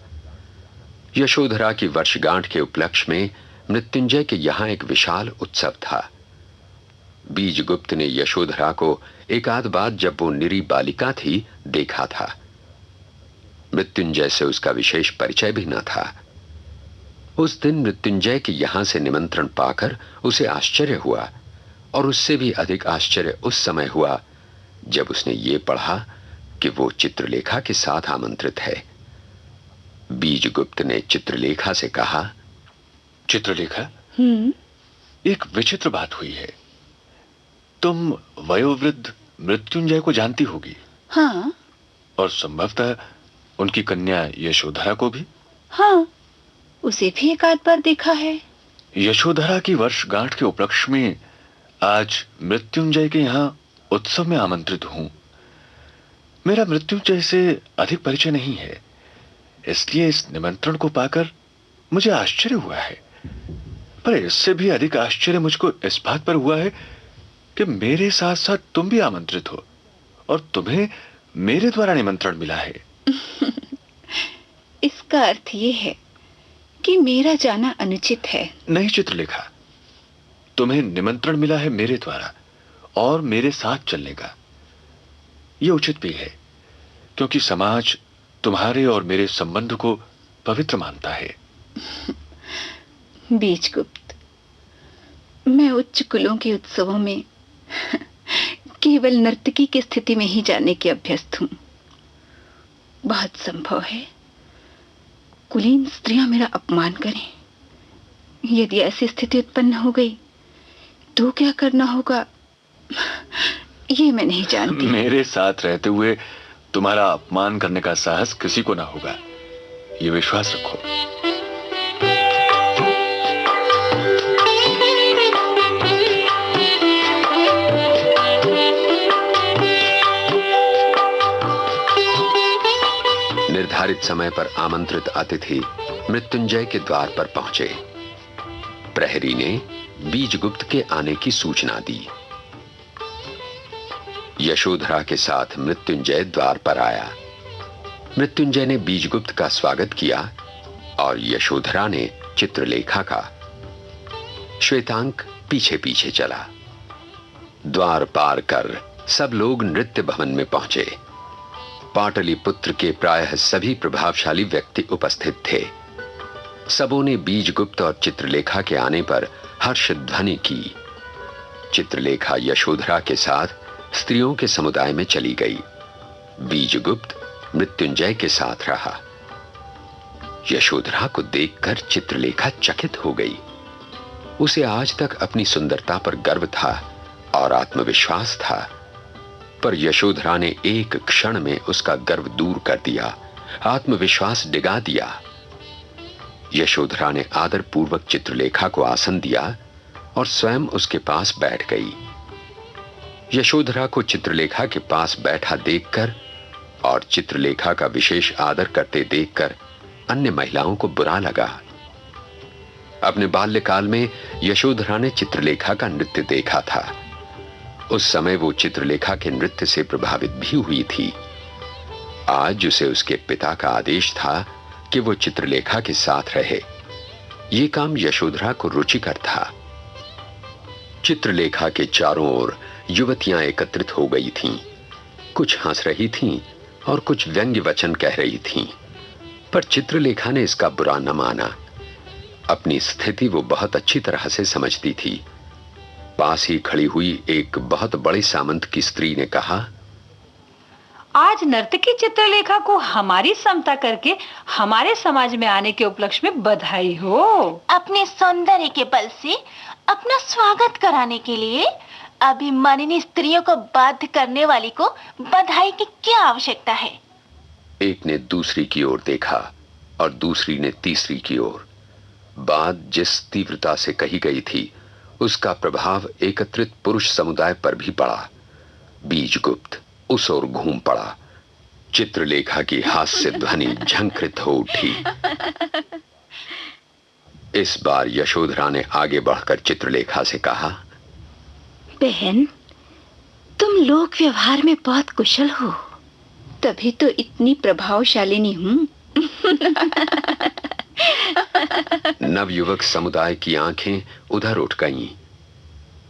यशोधरा की वर्षगांठ के उपलक्ष्य में मृत्युंजय के यहां एक विशाल उत्सव था। बीजगुप्त ने यशोधरा को एक आध बार जब वो निरी बालिका थी देखा था। मृत्युंजय से उसका विशेष परिचय भी न था। उस दिन मृत्युंजय के यहां से निमंत्रण पाकर उसे आश्चर्य हुआ और उससे भी अधिक आश्चर्य उस समय हुआ जब उसने ये पढ़ा कि वो चित्रलेखा के साथ आमंत्रित है। बीजगुप्त ने चित्रलेखा से कहा, चित्रलेखा, एक विचित्र बात हुई है। तुम वयोवृद्ध मृत्युंजय को जानती होगी। हाँ। और संभवतः उनकी कन्या यशोधरा को भी। हाँ, उसे भी एक आध बार देखा है। यशोधरा की वर्षगांठ के उपलक्ष्य में आज मृत्युंजय के यहाँ उत्सव में आमंत्रित हूं। मेरा मृत्युंजय से अधिक परिचय नहीं है, इसलिए इस निमंत्रण को पाकर मुझे आश्चर्य हुआ है। पर इससे भी अधिक आश्चर्य मुझको इस बात पर हुआ है कि मेरे साथ साथ तुम भी आमंत्रित हो और तुम्हें मेरे द्वारा निमंत्रण मिला है। इसका अर्थ यह है कि मेरा जाना अनुचित है। नहीं चित्रलेखा, तुम्हें निमंत्रण मिला है मेरे द्वारा और मेरे साथ चलने का। यह उचित भी है क्योंकि समाज तुम्हारे और मेरे संबंध को पवित्र मानता है। बीजगुप्त, मैं उच्च कुलों के उत्सवों में केवल नर्तकी की स्थिति में ही जाने के अभ्यस्त हूं। बहुत संभव है कुलीन स्त्रियां मेरा अपमान करें। यदि ऐसी स्थिति उत्पन्न हो गई तो क्या करना होगा ये मैं नहीं जानती। मेरे साथ रहते हुए तुम्हारा अपमान करने का साहस किसी को ना होगा, ये विश्वास रखो। निर्धारित समय पर आमंत्रित अतिथि मृत्युंजय के द्वार पर पहुंचे। प्रहरी ने बीजगुप्त के आने की सूचना दी। यशोधरा के साथ मृत्युंजय द्वार पर आया। मृत्युंजय ने बीजगुप्त का स्वागत किया और यशोधरा ने चित्रलेखा का। श्वेतांक पीछे पीछे चला। द्वार पार कर सब लोग नृत्य भवन में पहुंचे। पाटलिपुत्र के प्रायः सभी प्रभावशाली व्यक्ति उपस्थित थे। सबों ने बीजगुप्त और चित्रलेखा के आने पर हर्ष ध्वनि की। चित्रलेखा यशोधरा के साथ स्त्रियों के समुदाय में चली गई। बीजगुप्त मृत्युंजय के साथ रहा। यशोधरा को देखकर चित्रलेखा चकित हो गई। उसे आज तक अपनी सुंदरता पर गर्व था और आत्मविश्वास था, पर यशोधरा ने एक क्षण में उसका गर्व दूर कर दिया, आत्मविश्वास डिगा दिया। यशोधरा ने आदरपूर्वक चित्रलेखा को आसन दिया और स्वयं उसके पास बैठ गई। यशोधरा को चित्रलेखा के पास बैठा देखकर और चित्रलेखा का विशेष आदर करते देखकर अन्य महिलाओं को बुरा लगा। अपने बाल्यकाल में यशोधरा ने चित्रलेखा का नृत्य देखा था। उस समय वो चित्रलेखा के नृत्य से प्रभावित भी हुई थी। आज उसे उसके पिता का आदेश था कि वो चित्रलेखा के साथ रहे। ये काम यशोधरा को रुचिकर था। चित्रलेखा के चारों ओर युवतियां एकत्रित हो गई थीं। कुछ हंस रही थीं और कुछ व्यंग्य वचन कह रही थीं, पर चित्रलेखा ने इसका बुरा न माना। अपनी स्थिति वो बहुत अच्छी तरह से समझती थी। पास ही खड़ी हुई एक बहुत बड़े सामंत की स्त्री ने कहा, आज नर्तकी चित्रलेखा को हमारी समता करके हमारे समाज में आने के उपलक्ष्य में बधाई हो। अपने सौंदर्य के बल से अपना स्वागत कराने के लिए अभिमानिनी स्त्रियों को बाध्य करने वाली को बधाई की क्या आवश्यकता है? एक ने दूसरी की ओर देखा और दूसरी ने तीसरी की ओर। बात जिस तीव्रता से कही गई थी उसका प्रभाव एकत्रित पुरुष समुदाय पर भी पड़ा। बीजगुप्त उस ओर घूम पड़ा। चित्रलेखा की हास्य ध्वनि झंकृत हो उठी। इस बार यशोधरा ने आगे बढ़कर चित्रलेखा से कहा, बहन, तुम लोक व्यवहार में बहुत कुशल हो, तभी तो इतनी प्रभावशालिनी हूं। नवयुवक समुदाय की आंखें उधर उठ गईं।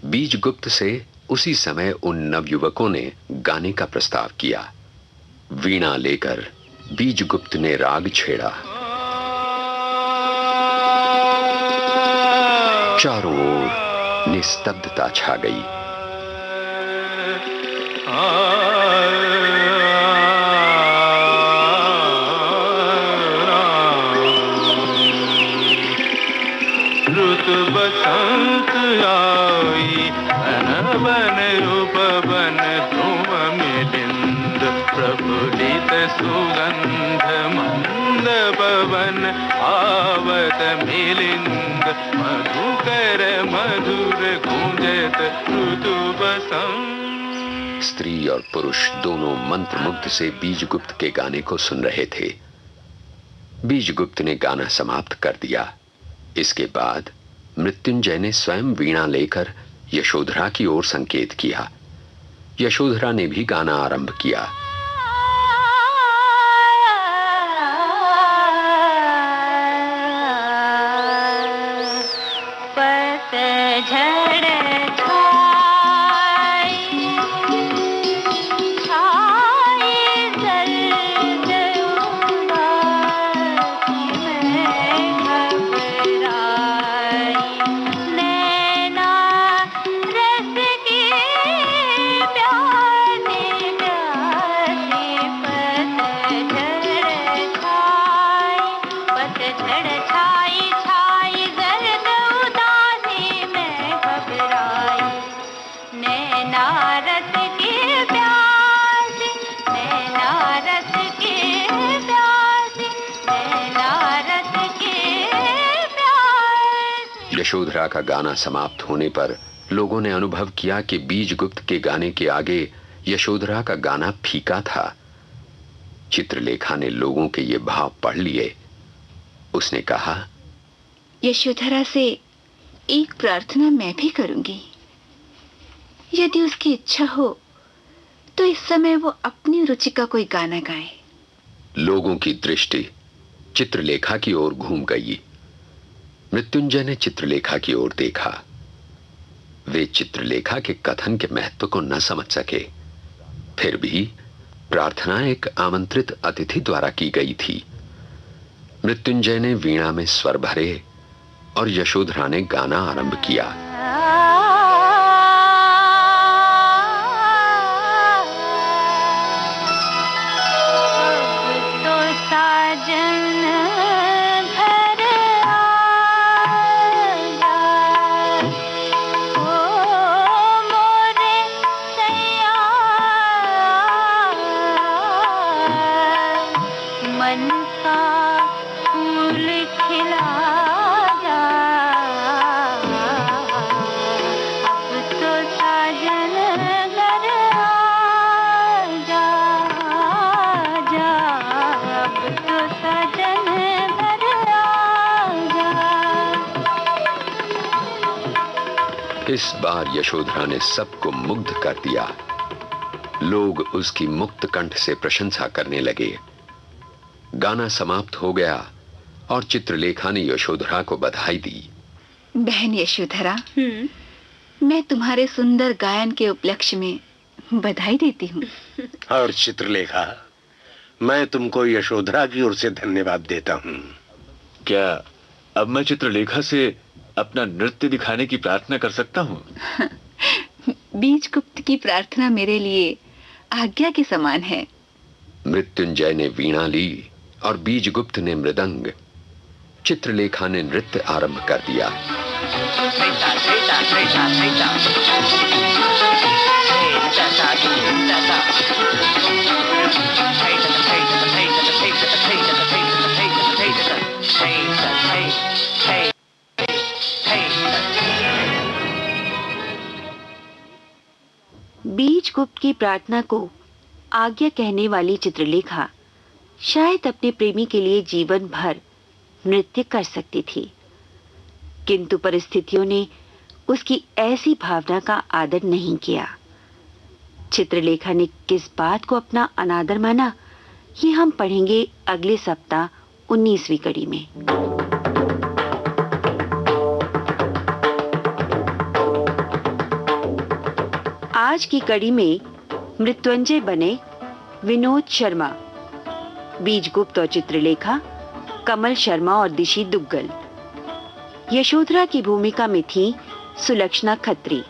बीजगुप्त से उसी समय उन नवयुवकों ने गाने का प्रस्ताव किया। वीणा लेकर बीजगुप्त ने राग छेड़ा। चारों ओर निस्तब्धता छा गई। बसंत आई बन रूप बन तुम मिलिंद प्रफुल्लित सुगंध मंद पवन आवत मिलिंद मधुकर मधुर गुंजत ऋतु बसंत। स्त्री और पुरुष दोनों मंत्रमुग्ध से बीजगुप्त के गाने को सुन रहे थे। बीजगुप्त ने गाना समाप्त कर दिया। इसके बाद मृत्युंजय ने स्वयं वीणा लेकर यशोधरा की ओर संकेत किया। यशोधरा ने भी गाना आरंभ किया। यशोधरा का गाना समाप्त होने पर लोगों ने अनुभव किया कि बीजगुप्त के गाने के आगे यशोधरा का गाना फीका था। चित्रलेखा ने लोगों के ये भाव पढ़ लिए। उसने कहा, यशोधरा से एक प्रार्थना मैं भी करूंगी। यदि उसकी इच्छा हो तो इस समय वो अपनी रुचि का कोई गाना गाए। लोगों की दृष्टि चित्रलेखा की ओर घूम गई। मृत्युंजय ने चित्रलेखा की ओर देखा। वे चित्रलेखा के कथन के महत्व को न समझ सके। फिर भी प्रार्थना एक आमंत्रित अतिथि द्वारा की गई थी। मृत्युंजय ने वीणा में स्वर भरे और यशोधरा ने गाना आरंभ किया। इस बार यशोधरा ने सबको मुग्ध कर दिया। लोग उसकी मुक्त कंठ से प्रशंसा करने लगे। गाना समाप्त हो गया और चित्रलेखा ने यशोधरा को बधाई दी। बहन यशोधरा, मैं तुम्हारे सुंदर गायन के उपलक्ष्य में बधाई देती हूँ। और चित्रलेखा, मैं तुमको यशोधरा की ओर से धन्यवाद देता हूँ। क्या अब मैं चित्रलेखा से अपना नृत्य दिखाने की प्रार्थना कर सकता हूँ। बीजगुप्त की प्रार्थना मेरे लिए आज्ञा के समान है। मृत्युंजय ने वीणा ली और बीजगुप्त ने मृदंग। चित्रलेखा ने नृत्य आरंभ कर दिया। बीजगुप्त की प्रार्थना को आज्ञा कहने वाली चित्रलेखा शायद अपने प्रेमी के लिए जीवन भर नृत्य कर सकती थी, किंतु परिस्थितियों ने उसकी ऐसी भावना का आदर नहीं किया। चित्रलेखा ने किस बात को अपना अनादर माना, ये हम पढ़ेंगे अगले सप्ताह 19वीं कड़ी में। आज की कड़ी में मृत्युंजय बने विनोद शर्मा, बीजगुप्त और चित्रलेखा कमल शर्मा और दिशी दुग्गल। यशोधरा की भूमिका में थी सुलक्षणा खत्री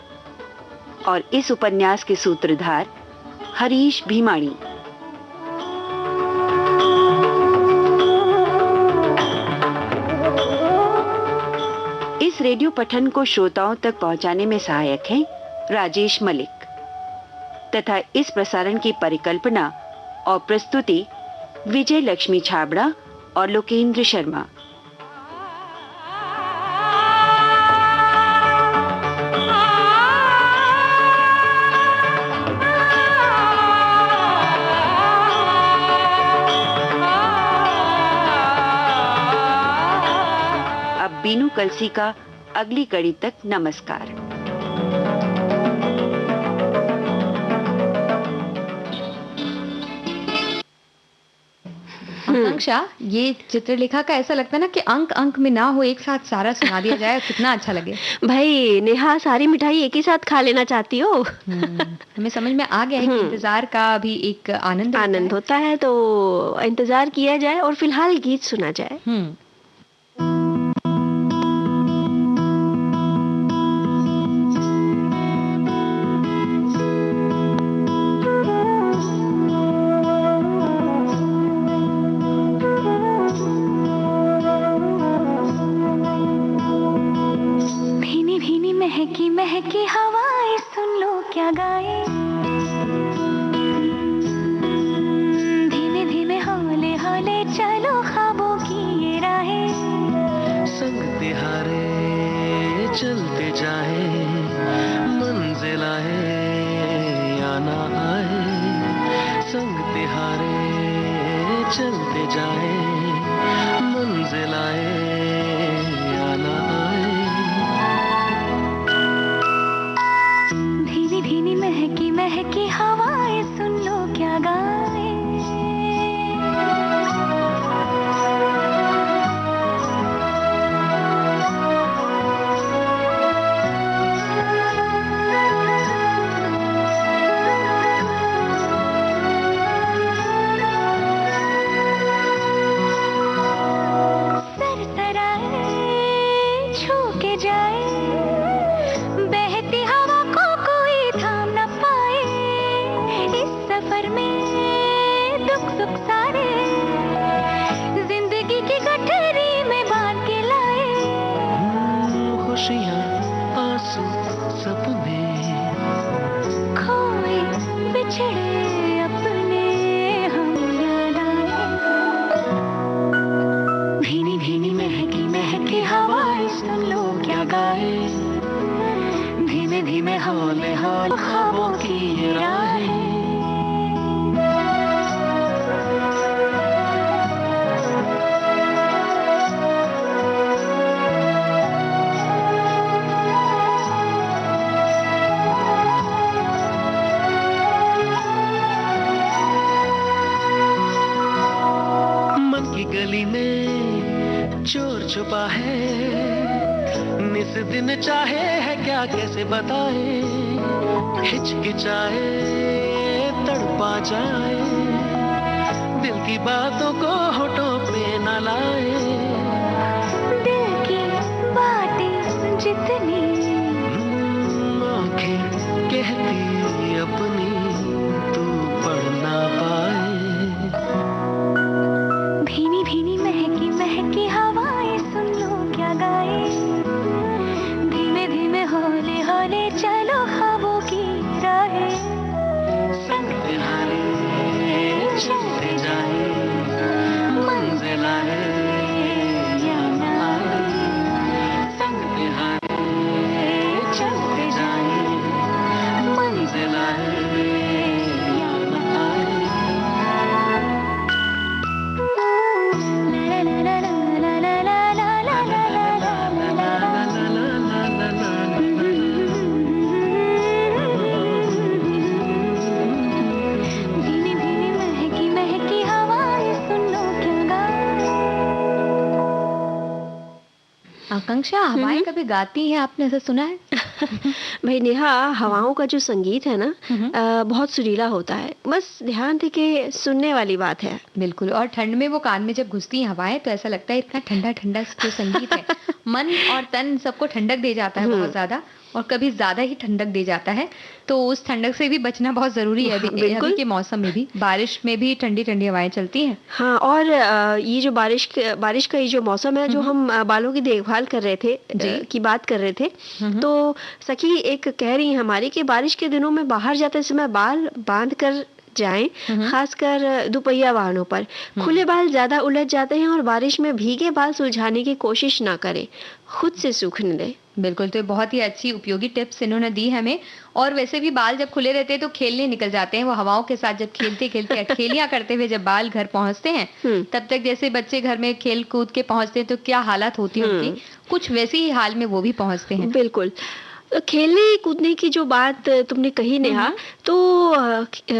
और इस उपन्यास के सूत्रधार हरीश भीमाणी। इस रेडियो पठन को श्रोताओं तक पहुंचाने में सहायक हैं राजेश मलिक तथा इस प्रसारण की परिकल्पना और प्रस्तुति विजय लक्ष्मी छाबड़ा और लोकेंद्र शर्मा। अब बीनू कलसी का अगली कड़ी तक नमस्कार। आकांक्षा, ये चित्रलेखा का ऐसा लगता है ना कि अंक अंक में ना हो, एक साथ सारा सुना दिया जाए, कितना अच्छा लगे। भाई नेहा, सारी मिठाई एक ही साथ खा लेना चाहती हो? हमें समझ में आ गया है कि इंतजार का भी एक आनंद होता है, तो इंतजार किया जाए और फिलहाल गीत सुना जाए। महकी हवाएं सुन लो क्या गाए, धीमे धीमे हौले हौले चलो ख्वाबों की ये राहें, संग तिहारे चलते जाए, मंजिल आए या ना आए, संग तिहारे चलते जाए, मंजिल आए या ना आए। धीमी महकी महकी हवाएं सुन लो क्या गाए, सरसराए छू के जाए, बहती हवा को कोई थाम न पाए, इस सफर में दुख सुख सारे जिंदगी की गठरी में बांध के लाए, खुशियाँ आंसू सपने खोए बिछड़े अपने हम याद आए, भीनी भीनी महकी महकी हवाएं सुन लो क्या गाए, धीमे धीमे हौले हौले ख्वाबों की ये राहें। मन की गली में चोर छुपा है, निस दिन चाहे है क्या कैसे बताए, हिचकिचाए तड़पा जाए, दिल की बातों को होठों पे न लाए, दिल आकांक्षा, हवाएं कभी गाती हैं, आपने ऐसा सुना है? भाई नेहा, हवाओं का जो संगीत है ना बहुत सुरीला होता है, बस ध्यान दे के सुनने वाली बात है। बिल्कुल, और ठंड में वो कान में जब घुसती हैं हवाएं तो ऐसा लगता है इतना ठंडा ठंडा जो संगीत है, मन और तन सबको ठंडक दे जाता है बहुत ज्यादा, और कभी ज्यादा ही ठंडक दे जाता है। तो उस ठंडक से भी बचना बहुत जरूरी है अभी के मौसम में भी। बारिश में भी ठंडी ठंडी हवाएं चलती हैं। हाँ, और ये जो बारिश का ये जो मौसम है, जो हम बालों की देखभाल कर रहे थे की बात कर रहे थे, तो सखी एक कह रही है हमारी कि बारिश के दिनों में बाहर जाते समय बाल बांध कर जाएं, खासकर दुपहिया वाहनों पर। खुले बाल ज्यादा उलझ जाते हैं और बारिश में भीगे बाल सुलझाने की कोशिश ना करें, खुद से सूखने दें। बिल्कुल, तो बहुत ही अच्छी उपयोगी टिप्स इन्होंने दी हमें। और वैसे भी बाल जब खुले रहते हैं तो खेलने निकल जाते हैं, वो हवाओं के साथ जब खेलते खेलते अठखेलियां करते हुए जब बाल घर पहुंचते हैं, तब तक जैसे बच्चे घर में खेल कूद के पहुंचते हैं तो क्या हालत होती है उनकी, कुछ वैसे ही हाल में वो भी पहुंचते हैं। बिल्कुल, खेलने कूदने की जो बात तुमने कही नेहा, तो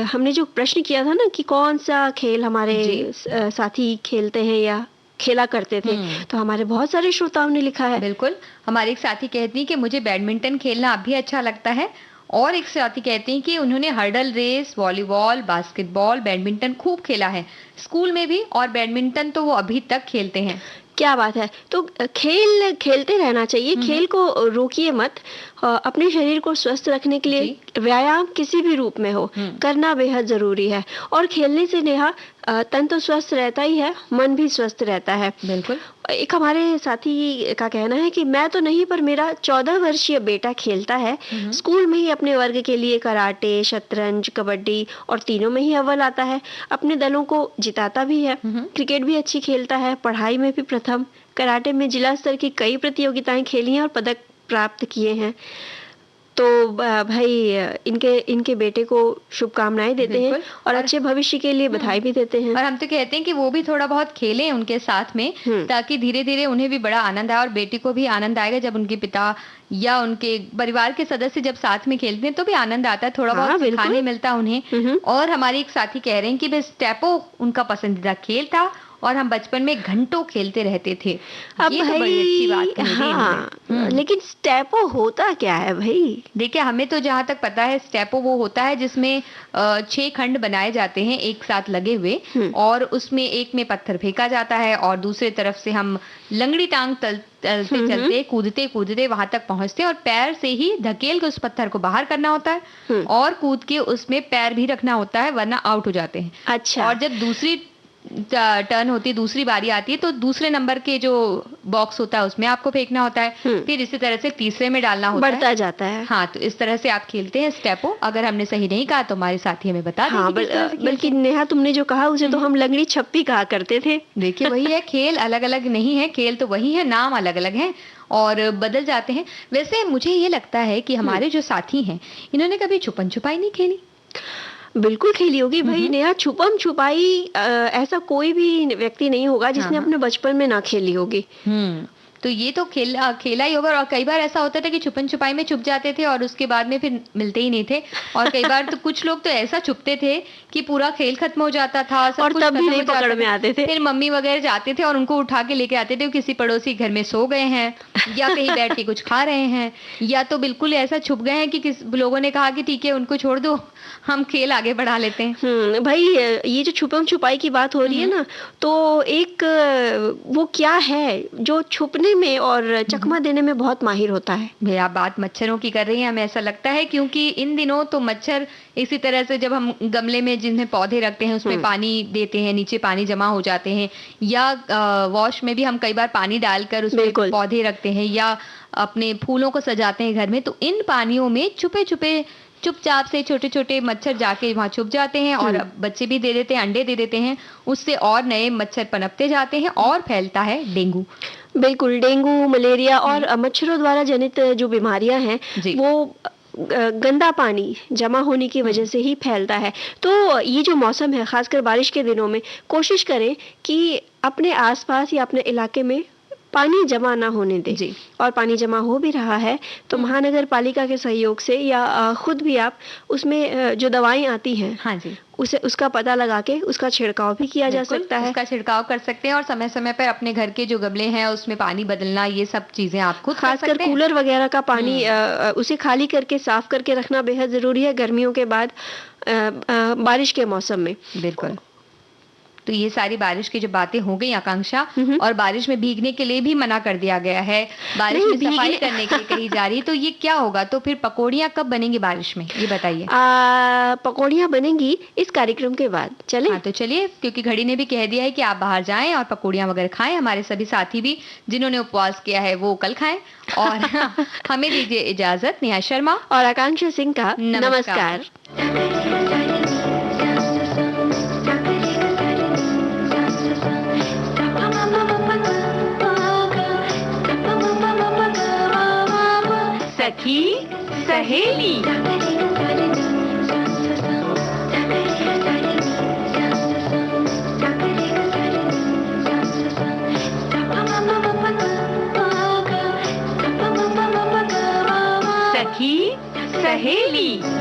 हमने जो प्रश्न किया था ना कि कौन सा खेल हमारे साथी खेलते हैं या खेला करते थे, तो हमारे बहुत सारे श्रोताओं ने लिखा है। बिल्कुल, हमारे एक साथी कहती हैं कि मुझे बैडमिंटन खेलना अब भी अच्छा लगता है, और एक साथी कहती हैं कि उन्होंने hurdle race, volleyball, basketball, badminton खूब खेला है स्कूल में भी, और बैडमिंटन तो वो अभी तक खेलते हैं। क्या बात है। तो खेल खेलते रहना चाहिए, खेल को रोकिए मत। अपने शरीर को स्वस्थ रखने के लिए व्यायाम किसी भी रूप में हो करना बेहद जरूरी है। और खेलने से नेहा तन तो स्वस्थ रहता ही है, मन भी स्वस्थ रहता है। बिल्कुल। एक हमारे साथी का कहना है कि मैं तो नहीं, पर मेरा 14 वर्षीय बेटा खेलता है। स्कूल में ही अपने वर्ग के लिए कराटे, शतरंज, कबड्डी और तीनों में ही अव्वल आता है। अपने दलों को जिताता भी है। क्रिकेट भी अच्छी खेलता है, पढ़ाई में भी प्रथम। कराटे में जिला स्तर की कई प्रतियोगिताएं खेली हैं और पदक प्राप्त किए हैं। तो भाई इनके बेटे को शुभकामनाएं देते हैं और अच्छे भविष्य के लिए बधाई भी देते हैं। और हम तो कहते हैं कि वो भी थोड़ा बहुत खेलें उनके साथ में, ताकि धीरे धीरे उन्हें भी बड़ा आनंद आए, और बेटी को भी आनंद आएगा जब उनके पिता या उनके परिवार के सदस्य जब साथ में खेलते हैं तो भी आनंद आता है, थोड़ा बहुत सिखाने मिलता है उन्हें। और हमारे एक साथी कह रहे हैं कि बस स्टेपो उनका पसंदीदा खेल था और हम बचपन में घंटों खेलते रहते थे। अब ये तो बड़ी अच्छी बात कही। लेकिन स्टेपो होता क्या है भाई? देखिए, हमें तो जहाँ तक पता है स्टेपो वो होता है जिसमें 6 खंड बनाए जाते हैं एक साथ लगे हुए, और उसमें एक में पत्थर फेंका जाता है और दूसरे तरफ से हम लंगड़ी टांग चलते चलते कूदते कूदते वहां तक पहुंचते हैं, और पैर से ही धकेल के उस पत्थर को बाहर करना होता है और कूद के उसमें पैर भी रखना होता है, वरना आउट हो जाते हैं। अच्छा। और जब दूसरी टर्न होती है, दूसरी बारी आती है, तो दूसरे नंबर के जो बॉक्स होता है उसमें आपको फेंकना होता है, फिर इसी तरह से तीसरे में डालना होता है, बढ़ता जाता है। हाँ, तो इस तरह से आप खेलते हैं स्टेपो। अगर हमने सही नहीं कहा तो हमारे साथी हमें बता दें। बल्कि नेहा तुमने जो कहा उसे तो हम लंगड़ी छप्पी कहा करते थे। देखिए, वही है, खेल अलग अलग नहीं है, खेल तो वही है, नाम अलग अलग है और बदल जाते हैं। वैसे मुझे ये लगता है कि हमारे जो साथी हैं इन्होंने कभी छुपन छुपाई नहीं खेली। बिल्कुल खेली होगी भाई नेहा। छुपम छुपाई ऐसा कोई भी व्यक्ति नहीं होगा जिसने अपने बचपन में ना खेली होगी। तो ये तो खेला ही होगा। और कई बार ऐसा होता था कि छुपन छुपाई में छुप जाते थे और उसके बाद में फिर मिलते ही नहीं थे, और कई बार तो कुछ लोग तो ऐसा छुपते थे कि पूरा खेल खत्म हो जाता था, सब और कुछ तब भी नहीं पकड़ में आते थे। फिर मम्मी वगैरह जाते थे और उनको उठा के लेके आते थे, किसी पड़ोसी घर में सो गए हैं या कहीं बैठ के कुछ खा रहे हैं, या तो बिल्कुल ऐसा छुप गए हैं कि किस लोगों ने कहा कि ठीक है उनको छोड़ दो, हम खेल आगे बढ़ा लेते हैं। भाई ये जो छुपम छुपाई की बात हो रही है ना, तो एक वो क्या है जो छुपने में और चकमा देने में बहुत माहिर होता है। भैया, आप बात मच्छरों की कर रही हैं, हमें ऐसा लगता है, क्योंकि इन दिनों तो मच्छर इसी तरह से जब हम गमले में जिनमें पौधे रखते हैं उसमें पानी देते हैं, नीचे पानी जमा हो जाते हैं, या वॉश में भी हम कई बार पानी डालकर उसमें पौधे रखते हैं, या अपने फूलों को सजाते हैं घर में, तो इन पानियों में छुपे छुपे चुपचाप से छोटे छोटे मच्छर जाके वहां छुप जाते हैं और बच्चे भी दे देते हैं, अंडे दे देते हैं, उससे और नए मच्छर पनपते जाते हैं और फैलता है डेंगू। बिल्कुल, डेंगू, मलेरिया और मच्छरों द्वारा जनित जो बीमारियां हैं वो गंदा पानी जमा होने की वजह से ही फैलता है। तो ये जो मौसम है, खासकर बारिश के दिनों में, कोशिश करें कि अपने आसपास या अपने इलाके में पानी जमा ना होने दे। जी। और पानी जमा हो भी रहा है तो महानगर पालिका के सहयोग से या खुद भी आप उसमें जो दवाएं आती हैं, हाँ जी, उसका पता लगा के उसका छिड़काव भी किया जा सकता है। उसका छिड़काव कर सकते हैं और समय समय पर अपने घर के जो गमले हैं उसमें पानी बदलना, ये सब चीजें आप खुद कर खासकर सकते हैं। कूलर वगैरह का पानी उसे खाली करके साफ करके रखना बेहद जरूरी है गर्मियों के बाद बारिश के मौसम में। बिल्कुल। तो ये सारी बारिश की जो बातें हो गई आकांक्षा, और बारिश में भीगने के लिए भी मना कर दिया गया है, बारिश में सफाई करने के लिए कही जा रही है, तो ये क्या होगा? तो फिर पकौड़ियाँ कब बनेंगी बारिश में, ये बताइए। पकौड़ियाँ बनेंगी इस कार्यक्रम के बाद। चले? हाँ तो चलिए, क्योंकि घड़ी ने भी कह दिया है कि आप बाहर जाएं और पकौड़ियाँ वगैरह खाएं। हमारे सभी साथी भी जिन्होंने उपवास किया है वो कल खाएं। और हमें दीजिए इजाजत, नेहा शर्मा और आकांक्षा सिंह का नमस्कार। सखी सहेली। सखी सहेली।